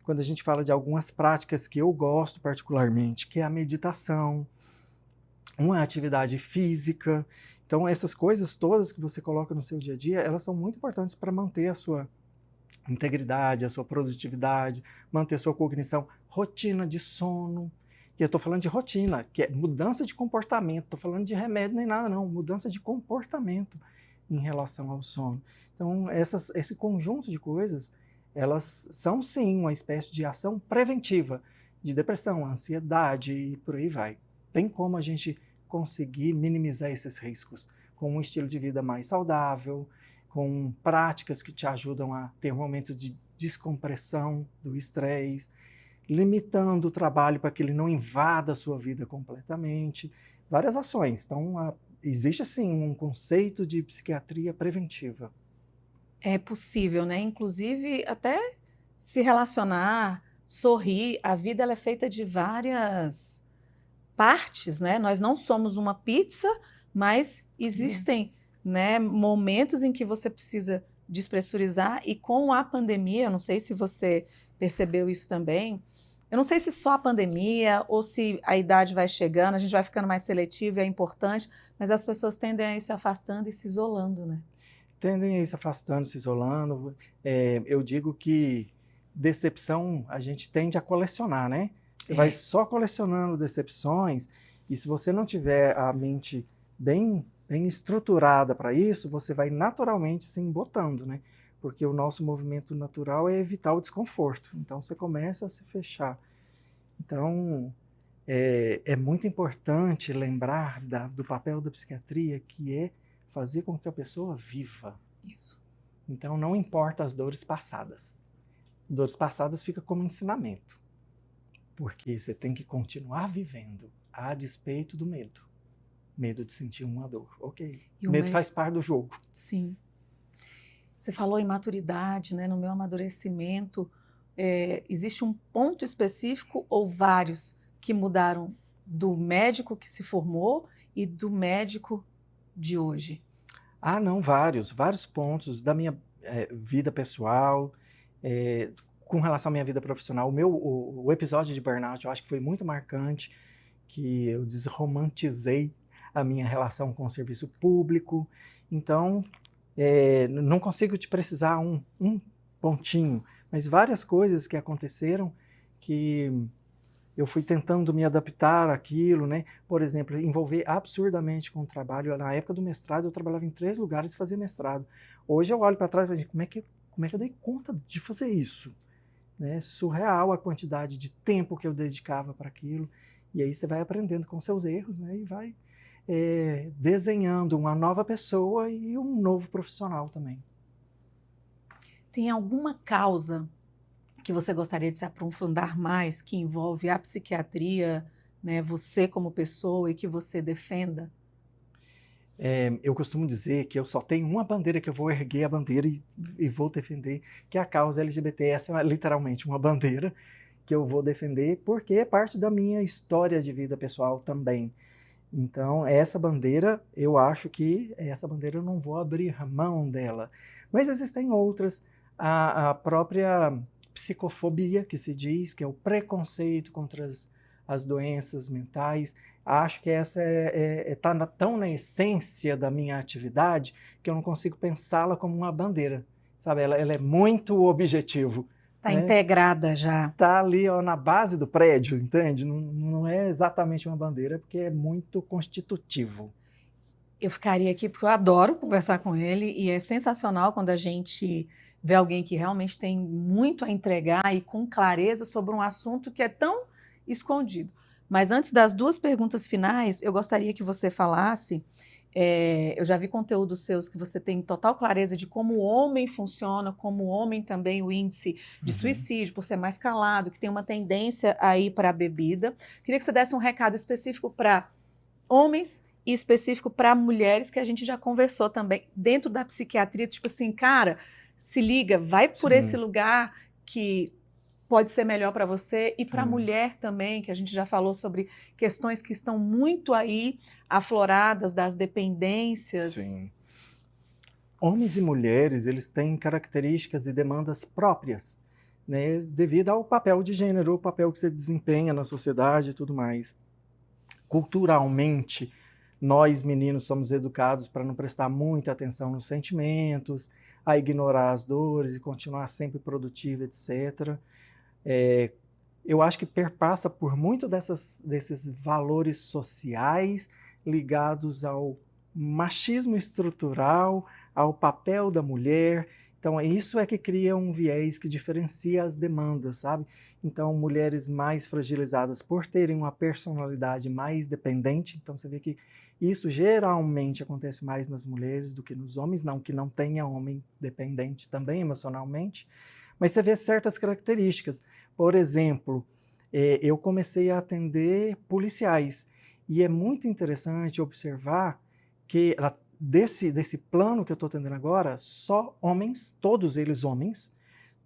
S1: quando a gente fala de algumas práticas que eu gosto particularmente, que é a meditação, uma atividade física. Então, essas coisas todas que você coloca no seu dia a dia, elas são muito importantes para manter a sua integridade, a sua produtividade, manter a sua cognição, rotina de sono. E eu estou falando de rotina, que é mudança de comportamento, estou falando de remédio nem nada não, mudança de comportamento em relação ao sono. Então, esse conjunto de coisas, elas são sim uma espécie de ação preventiva de depressão, ansiedade e por aí vai. Tem como a gente conseguir minimizar esses riscos com um estilo de vida mais saudável, com práticas que te ajudam a ter momentos de descompressão do estresse, limitando o trabalho para que ele não invada a sua vida completamente, várias ações. Então, existe assim um conceito de psiquiatria preventiva.
S2: É possível, né? Inclusive, até se relacionar, sorrir. A vida ela é feita de várias partes, né? Nós não somos uma pizza, mas existem, né, momentos em que você precisa despressurizar. E com a pandemia, eu não sei se você percebeu isso também. Eu não sei se só a pandemia ou se a idade vai chegando, a gente vai ficando mais seletivo, é importante, mas as pessoas tendem a ir se afastando e se isolando, né?
S1: Tendem a ir se afastando, se isolando. Eu digo que decepção a gente tende a colecionar, né? Você vai só colecionando decepções e se você não tiver a mente bem estruturada para isso, você vai naturalmente se embotando, né? Porque o nosso movimento natural é evitar o desconforto. Então você começa a se fechar. Então é muito importante lembrar do papel da psiquiatria, que é fazer com que a pessoa viva.
S2: Isso.
S1: Então não importa as dores passadas. Dores passadas fica como ensinamento. Porque você tem que continuar vivendo a despeito do medo. Medo de sentir uma dor. Ok. Medo faz parte do jogo.
S2: Sim. Você falou em maturidade, né? No meu amadurecimento, existe um ponto específico ou vários que mudaram do médico que se formou e do médico de hoje?
S1: Ah, não, vários pontos da minha vida pessoal, com relação à minha vida profissional. O episódio de burnout, eu acho que foi muito marcante, que eu desromantizei a minha relação com o serviço público. Então, não consigo te precisar um pontinho, mas várias coisas que aconteceram que eu fui tentando me adaptar àquilo, né? Por exemplo, envolver absurdamente com o trabalho. Na época do mestrado, eu trabalhava em 3 lugares e fazia mestrado. Hoje eu olho para trás e falo, como é que eu dei conta de fazer isso? Né? Surreal a quantidade de tempo que eu dedicava para aquilo. E aí você vai aprendendo com seus erros, né? E vai desenhando uma nova pessoa e um novo profissional também.
S2: Tem alguma causa que você gostaria de se aprofundar mais, que envolve a psiquiatria né, você como pessoa e que você defenda?
S1: Eu costumo dizer que eu só tenho uma bandeira que eu vou erguer a bandeira e vou defender, que é a causa LGBT. Essa é literalmente uma bandeira que eu vou defender, porque é parte da minha história de vida pessoal também. Então, essa bandeira, eu acho que essa bandeira eu não vou abrir mão dela. Mas existem outras, a própria psicofobia, que se diz, que é o preconceito contra as doenças mentais. Acho que essa está tão na essência da minha atividade que eu não consigo pensá-la como uma bandeira, sabe? Ela é muito objetivo,
S2: Está
S1: né?
S2: integrada já.
S1: Tá ali, ó, na base do prédio, entende? Não é exatamente uma bandeira, porque é muito constitutivo.
S2: Eu ficaria aqui porque eu adoro conversar com ele e é sensacional quando a gente vê alguém que realmente tem muito a entregar e com clareza sobre um assunto que é tão escondido. Mas antes das duas perguntas finais, eu gostaria que você falasse. Eu já vi conteúdos seus que você tem total clareza de como o homem funciona, como o homem também, o índice de
S1: Uhum.
S2: suicídio, por ser mais calado, que tem uma tendência a ir para a bebida. Queria que você desse um recado específico para homens e específico para mulheres, que a gente já conversou também, dentro da psiquiatria, tipo assim, cara, se liga, vai por esse
S1: Sim,
S2: lugar que pode ser melhor para você, e para a
S1: é,
S2: mulher também, que a gente já falou sobre questões que estão muito aí afloradas das dependências.
S1: sim. Homens e mulheres, eles têm características e demandas próprias, né, devido ao papel de gênero, o papel que você desempenha na sociedade e tudo mais. Culturalmente, nós meninos somos educados para não prestar muita atenção nos sentimentos, a ignorar as dores e continuar sempre produtivo, etc. É, eu acho que perpassa por muito desses valores sociais ligados ao machismo estrutural, ao papel da mulher. Então, isso é que cria um viés que diferencia as demandas, sabe? Então, mulheres mais fragilizadas por terem uma personalidade mais dependente, então você vê que isso geralmente acontece mais nas mulheres do que nos homens, não que não tenha homem dependente também emocionalmente, mas você vê certas características. Por exemplo, eu comecei a atender policiais e é muito interessante observar que desse plano que eu estou atendendo agora, só homens, todos eles homens,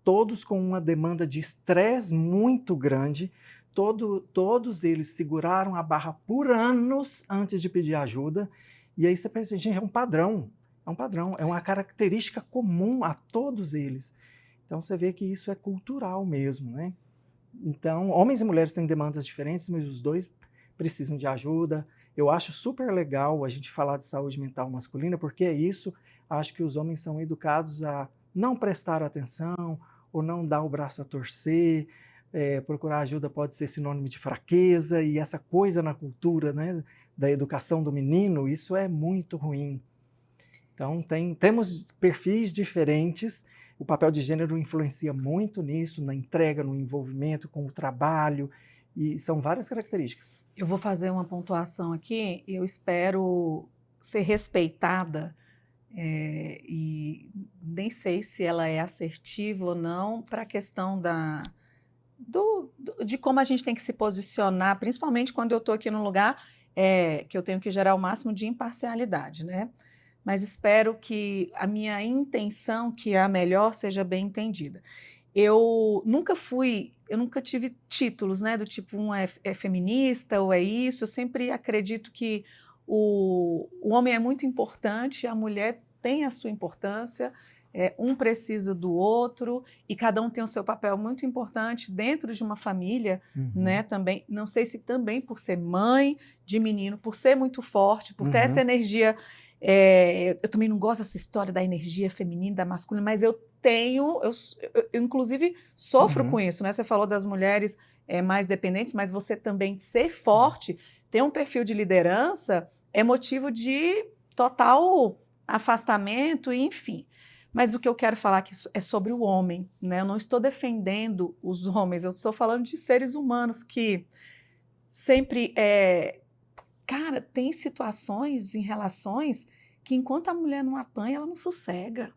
S1: todos com uma demanda de estresse muito grande, todos eles seguraram a barra por anos antes de pedir ajuda, e aí você pensa, gente, é um padrão, é uma característica comum a todos eles. Então você vê que isso é cultural mesmo, né? Então, homens e mulheres têm demandas diferentes, mas os dois precisam de ajuda. Eu acho super legal a gente falar de saúde mental masculina, porque é isso. Acho que os homens são educados a não prestar atenção ou não dar o braço a torcer. Procurar ajuda pode ser sinônimo de fraqueza, e essa coisa na cultura, né, da educação do menino, isso é muito ruim. Então, temos perfis diferentes, o papel de gênero influencia muito nisso, na entrega, no envolvimento com o trabalho, e são várias características.
S2: Eu vou fazer uma pontuação aqui, eu espero ser respeitada, e nem sei se ela é assertiva ou não, para a questão de como a gente tem que se posicionar, principalmente quando eu estou aqui num lugar que eu tenho que gerar o máximo de imparcialidade, né? Mas espero que a minha intenção, que é a melhor, seja bem entendida. Eu nunca tive títulos, né, do tipo um é feminista ou é isso. Eu sempre acredito que o homem é muito importante, a mulher tem a sua importância, um precisa do outro e cada um tem o seu papel muito importante dentro de uma família, né,
S1: Uhum.
S2: também. Não sei se também por ser mãe de menino, por ser muito forte, por ter essa
S1: Uhum.
S2: energia. Eu também não gosto dessa história da energia feminina, da masculina, mas eu tenho, eu, inclusive sofro com
S1: Uhum.
S2: isso, né? Você falou das mulheres mais dependentes, mas você também ser
S1: Sim.
S2: forte, ter um perfil de liderança é motivo de total afastamento, e enfim. Mas o que eu quero falar aqui é sobre o homem, né? Eu não estou defendendo os homens, eu estou falando de seres humanos que sempre, cara, tem situações em relações que enquanto a mulher não apanha, ela não sossega.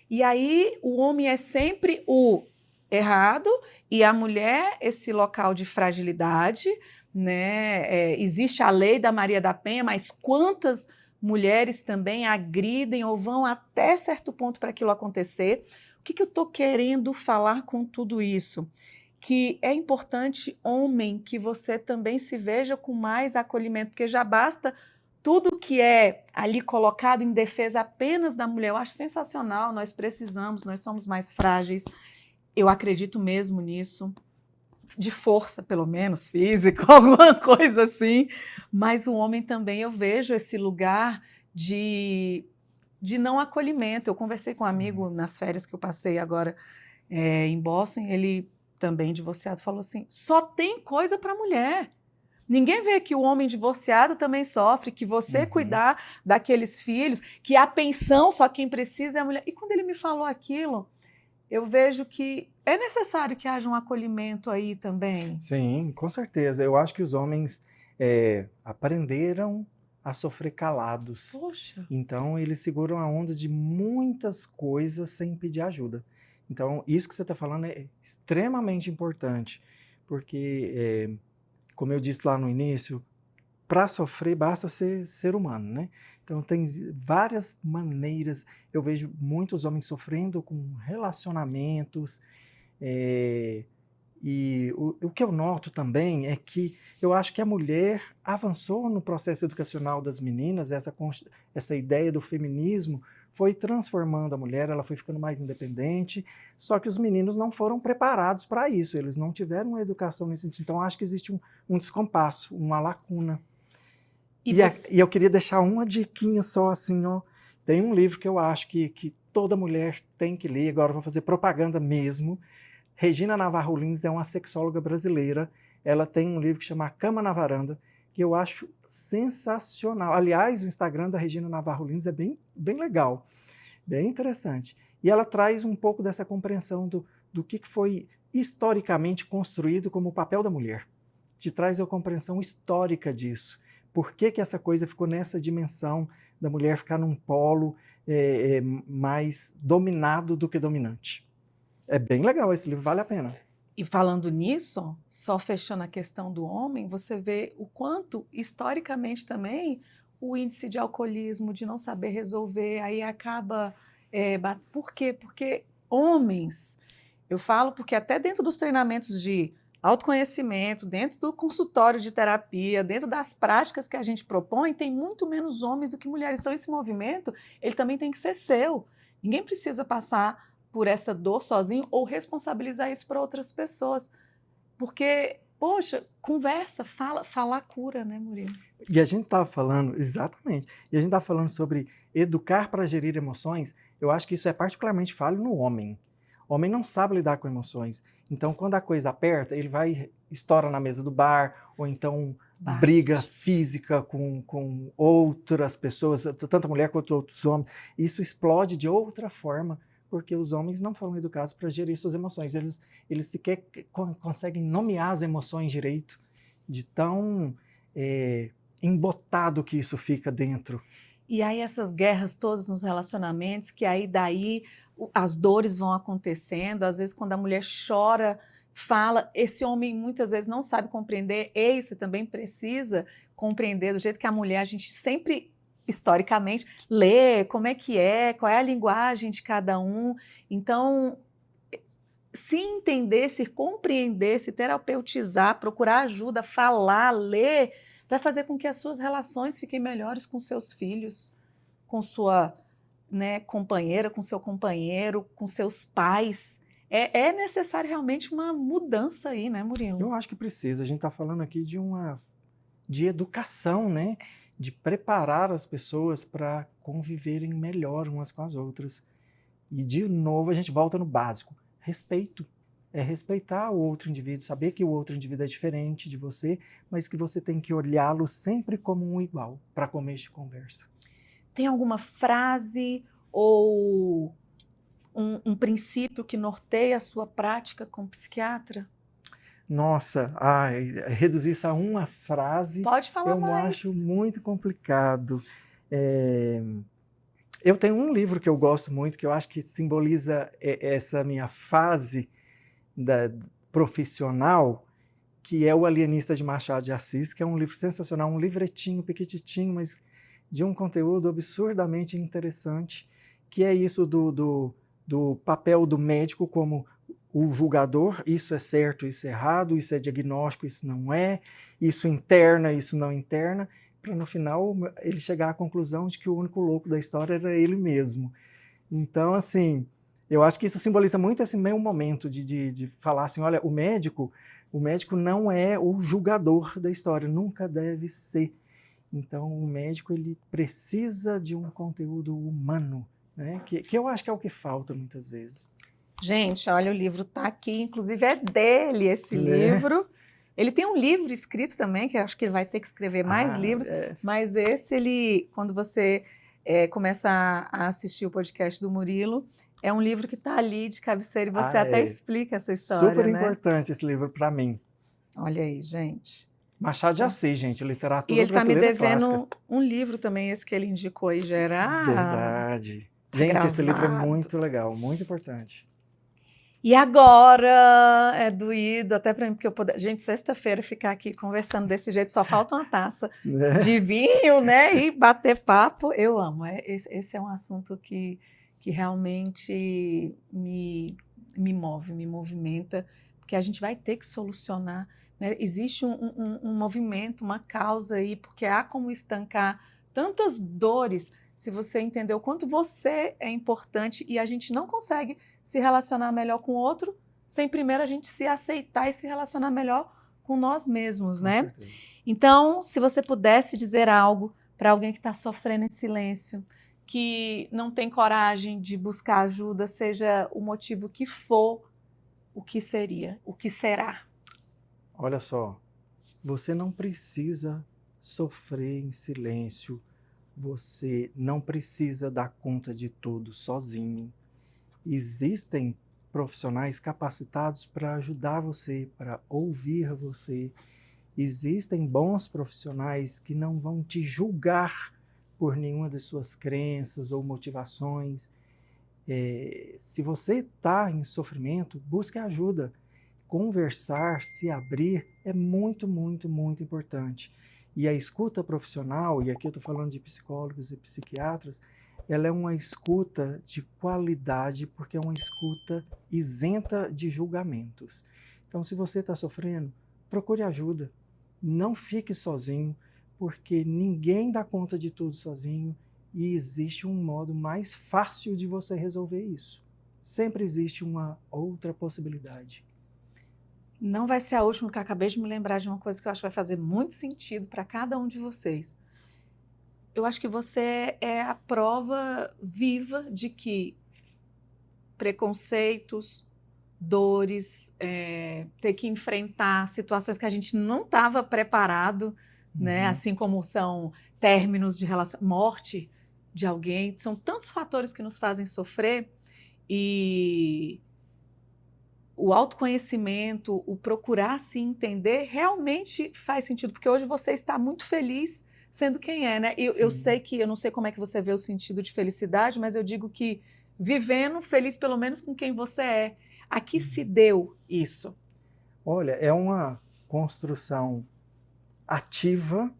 S2: E aí o homem é sempre o errado, e a mulher, esse local de fragilidade, né? Existe a lei da Maria da Penha, mas quantas mulheres também agridem ou vão até certo ponto para aquilo acontecer? O que eu estou querendo falar com tudo isso? Que é importante, homem, que você também se veja com mais acolhimento, porque já basta tudo que é ali colocado em defesa apenas da mulher. Eu acho sensacional, nós precisamos, nós somos mais frágeis. Eu acredito mesmo nisso, de força, pelo menos, física, alguma coisa assim. Mas o homem também, eu vejo esse lugar de não acolhimento. Eu conversei com um amigo nas férias que eu passei agora em Boston, ele também divorciado, falou assim, só tem coisa para mulher. Ninguém vê que o homem divorciado também sofre, que você cuidar daqueles filhos, que a pensão só quem precisa é a mulher. E quando ele me falou aquilo, eu vejo que é necessário que haja um acolhimento aí também.
S1: Sim, com certeza. Eu acho que os homens aprenderam a sofrer calados.
S2: Poxa.
S1: Então, eles seguram a onda de muitas coisas sem pedir ajuda. Então, isso que você está falando é extremamente importante, porque, como eu disse lá no início, para sofrer basta ser humano, né? Então, tem várias maneiras. Eu vejo muitos homens sofrendo com relacionamentos, e o que eu noto também é que eu acho que a mulher avançou no processo educacional das meninas, essa ideia do feminismo foi transformando a mulher, ela foi ficando mais independente, só que os meninos não foram preparados para isso, eles não tiveram uma educação nesse sentido. Então, acho que existe um descompasso, uma lacuna. E eu queria deixar uma diquinha só assim, ó. Tem um livro que eu acho que toda mulher tem que ler, agora eu vou fazer propaganda mesmo. Regina Navarro Lins é uma sexóloga brasileira. Ela tem um livro que chama A Cama na Varanda, que eu acho sensacional. Aliás, o Instagram da Regina Navarro Lins é bem legal, bem interessante. E ela traz um pouco dessa compreensão do que foi historicamente construído como o papel da mulher. Te traz a compreensão histórica disso. Por que essa coisa ficou nessa dimensão da mulher ficar num polo mais dominado do que dominante. É bem legal esse livro, vale a pena.
S2: E falando nisso, só fechando a questão do homem, você vê o quanto, historicamente também, o índice de alcoolismo, de não saber resolver, aí acaba... Por quê? Porque homens, eu falo porque até dentro dos treinamentos de autoconhecimento, dentro do consultório de terapia, dentro das práticas que a gente propõe, tem muito menos homens do que mulheres. Então, esse movimento, ele também tem que ser seu. Ninguém precisa passar por essa dor sozinho ou responsabilizar isso para outras pessoas. Porque, poxa, conversa, falar cura, né, Murilo?
S1: E a gente estava falando, exatamente, e a gente estava falando sobre educar para gerir emoções. Eu acho que isso é particularmente falho no homem. O homem não sabe lidar com emoções. Então, quando a coisa aperta, ele vai, estoura na mesa do bar, ou então briga física com outras pessoas, tanto mulher quanto outros homens. Isso explode de outra forma, porque os homens não foram educados para gerir suas emoções. Eles sequer conseguem nomear as emoções direito, de tão embotado que isso fica dentro.
S2: E aí essas guerras todas nos relacionamentos, que aí daí as dores vão acontecendo, às vezes quando a mulher chora, fala, esse homem muitas vezes não sabe compreender, você também precisa compreender do jeito que a mulher, a gente sempre historicamente, ler como é, qual é a linguagem de cada um. Então, se entender, se compreender, se terapeutizar, procurar ajuda, falar, ler, vai fazer com que as suas relações fiquem melhores com seus filhos, com sua companheira, com seu companheiro, com seus pais. É necessário realmente uma mudança aí, né, Murilo?
S1: Eu acho que precisa. A gente está falando aqui de educação, né? De preparar as pessoas para conviverem melhor umas com as outras. E, de novo, a gente volta no básico. Respeito. É respeitar o outro indivíduo, saber que o outro indivíduo é diferente de você, mas que você tem que olhá-lo sempre como um igual para começo de conversa.
S2: Tem alguma frase ou um princípio que norteia a sua prática como psiquiatra?
S1: Nossa, reduzir isso a uma frase,
S2: pode falar
S1: eu
S2: mais.
S1: Acho muito complicado. Eu tenho um livro que eu gosto muito, que eu acho que simboliza essa minha fase, profissional, que é O Alienista de Machado de Assis, que é um livro sensacional, um livretinho pequititinho, mas de um conteúdo absurdamente interessante, que é isso do papel do médico como o julgador, isso é certo, isso é errado, isso é diagnóstico, isso não é, isso interna, isso não interna, para no final ele chegar à conclusão de que o único louco da história era ele mesmo. Então, assim, eu acho que isso simboliza muito esse meio momento de falar assim, olha, o médico não é o julgador da história, nunca deve ser. Então, o médico ele precisa de um conteúdo humano, né? Que eu acho que é o que falta muitas vezes.
S2: Gente, olha, o livro está aqui, inclusive é dele esse
S1: Né?
S2: livro. Ele tem um livro escrito também, que eu acho que ele vai ter que escrever mais livros, mas esse, ele, quando você começa a assistir o podcast do Murilo, é um livro que está ali de cabeceira e você até explica essa história,
S1: super
S2: né?
S1: importante esse livro para mim.
S2: Olha aí, gente.
S1: Machado de Assis, gente,
S2: E
S1: literatura
S2: ele está me
S1: brasileira
S2: devendo
S1: clássica.
S2: um livro também, esse que ele indicou aí, Gerard.
S1: Verdade.
S2: Tá
S1: Gente, esse livro é
S2: gravado.
S1: muito legal, muito importante.
S2: E agora é doído, até para mim, porque eu poder. Gente, sexta-feira ficar aqui conversando desse jeito, só falta uma taça de vinho, né? E bater papo. Eu amo. Esse é um assunto que realmente me move, me movimenta, porque a gente vai ter que solucionar. Né? Existe um movimento, uma causa aí, porque há como estancar tantas dores se você entender o quanto você é importante e a gente não consegue se relacionar melhor com o outro sem primeiro a gente se aceitar e se relacionar melhor com nós mesmos, né? Então, se você pudesse dizer algo para alguém que está sofrendo em silêncio, que não tem coragem de buscar ajuda, seja o motivo que for, o que seria? O que será?
S1: Olha só, você não precisa sofrer em silêncio, você não precisa dar conta de tudo sozinho. Existem profissionais capacitados para ajudar você, para ouvir você. Existem bons profissionais que não vão te julgar por nenhuma de suas crenças ou motivações. Se você está em sofrimento, busque ajuda. Conversar, se abrir é muito, muito, muito importante. E a escuta profissional, e aqui eu estou falando de psicólogos e psiquiatras, ela é uma escuta de qualidade, porque é uma escuta isenta de julgamentos. Então, se você está sofrendo, procure ajuda. Não fique sozinho, porque ninguém dá conta de tudo sozinho e existe um modo mais fácil de você resolver isso. Sempre existe uma outra possibilidade.
S2: Não vai ser a última, porque eu acabei de me lembrar de uma coisa que eu acho que vai fazer muito sentido para cada um de vocês. Eu acho que você é a prova viva de que preconceitos, dores, ter que enfrentar situações que a gente não estava preparado, né? Assim como são términos de relação, morte de alguém, são tantos fatores que nos fazem sofrer e o autoconhecimento, o procurar se entender realmente faz sentido, porque hoje você está muito feliz sendo quem é, né? Eu sei que, eu não sei como é que você vê o sentido de felicidade, mas eu digo que vivendo feliz pelo menos com quem você é. A que se deu isso?
S1: Olha, é uma construção ativa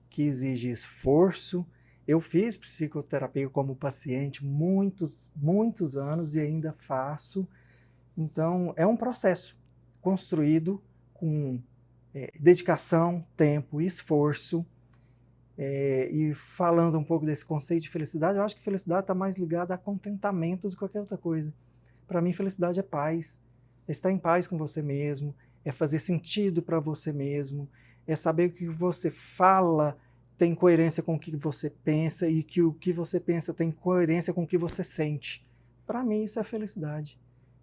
S1: que exige esforço. Eu fiz psicoterapia como paciente muitos, muitos anos e ainda faço. Então, é um processo construído com dedicação, tempo, esforço. E falando um pouco desse conceito de felicidade, eu acho que felicidade está mais ligada a contentamento do que qualquer outra coisa. Para mim, felicidade é paz. É estar em paz com você mesmo, é fazer sentido para você mesmo, é saber que o que você fala tem coerência com o que você pensa e que o que você pensa tem coerência com o que você sente. Para mim, isso é felicidade.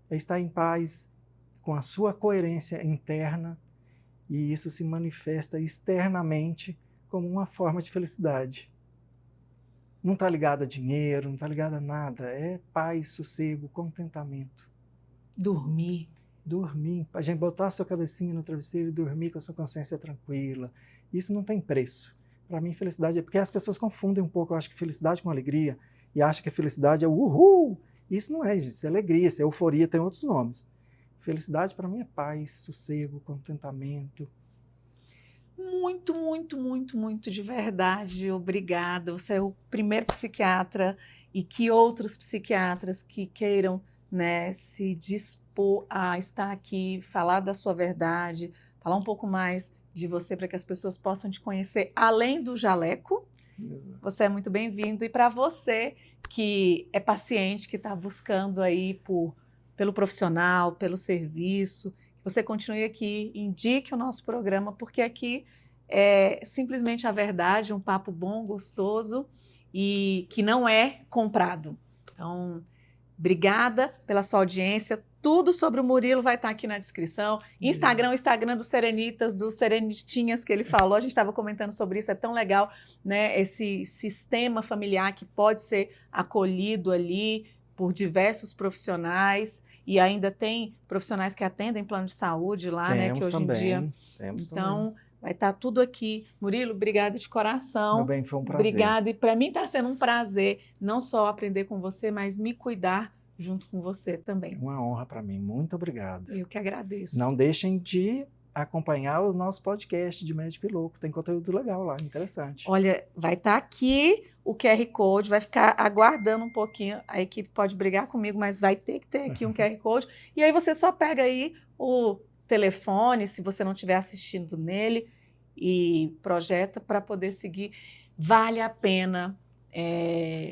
S1: É estar em paz com a sua coerência interna e isso se manifesta externamente como uma forma de felicidade. Não está ligado a dinheiro, não está ligado a nada. É paz, sossego, contentamento.
S2: Dormir.
S1: Dormir. A gente botar a sua cabecinha no travesseiro e dormir com a sua consciência tranquila. Isso não tem preço. Para mim, felicidade é porque as pessoas confundem um pouco, eu acho que felicidade com alegria e acham que a felicidade é o uhul. Isso não é, gente. Isso é alegria, isso é euforia, tem outros nomes. Felicidade para mim é paz, sossego, contentamento.
S2: Muito, muito, muito, muito de verdade. Obrigada. Você é o primeiro psiquiatra e que outros psiquiatras que queiram, né, se dispor a estar aqui, falar da sua verdade, falar um pouco mais de você para que as pessoas possam te conhecer além do jaleco. Você é muito bem-vindo. E para você que é paciente, que está buscando aí pelo profissional, pelo serviço, você continue aqui, indique o nosso programa, porque aqui é simplesmente a verdade, um papo bom, gostoso e que não é comprado. Então, obrigada pela sua audiência. Tudo sobre o Murilo vai estar aqui na descrição. Instagram, o Instagram dos Serenitas, dos Serenitinhas que ele falou. A gente estava comentando sobre isso. É tão legal, né? Esse sistema familiar que pode ser acolhido ali por diversos profissionais. E ainda tem profissionais que atendem plano de saúde lá, né? Que hoje em dia. Então, vai estar tudo aqui. Murilo, obrigada de coração.
S1: Meu bem, foi um prazer.
S2: Obrigada. E para mim está sendo um prazer não só aprender com você, mas me cuidar junto com você também.
S1: Uma honra para mim. Muito obrigado.
S2: Eu que agradeço.
S1: Não deixem de acompanhar o nosso podcast de Médico e Louco. Tem conteúdo legal lá, interessante.
S2: Olha, vai estar aqui o QR Code, vai ficar aguardando um pouquinho. A equipe pode brigar comigo, mas vai ter que ter aqui um QR Code. E aí você só pega aí o telefone, se você não estiver assistindo nele, e projeta para poder seguir. Vale a pena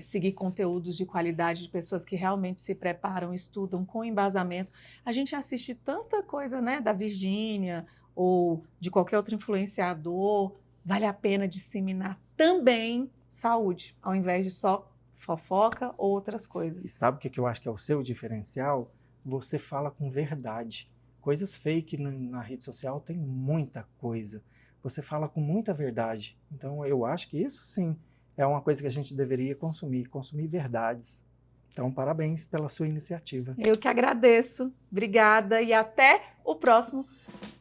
S2: seguir conteúdos de qualidade de pessoas que realmente se preparam, estudam com embasamento. A gente assiste tanta coisa, né, da Virgínia ou de qualquer outro influenciador. Vale a pena disseminar também saúde, ao invés de só fofoca ou outras coisas.
S1: E sabe o que eu acho que é o seu diferencial? Você fala com verdade. Coisas fake na rede social tem muita coisa. Você fala com muita verdade. Então, eu acho que isso sim é uma coisa que a gente deveria consumir verdades. Então, parabéns pela sua iniciativa.
S2: Eu que agradeço. Obrigada e até o próximo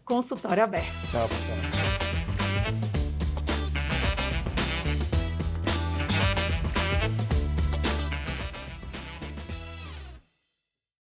S2: Consultório Aberto.
S1: Tchau, pessoal.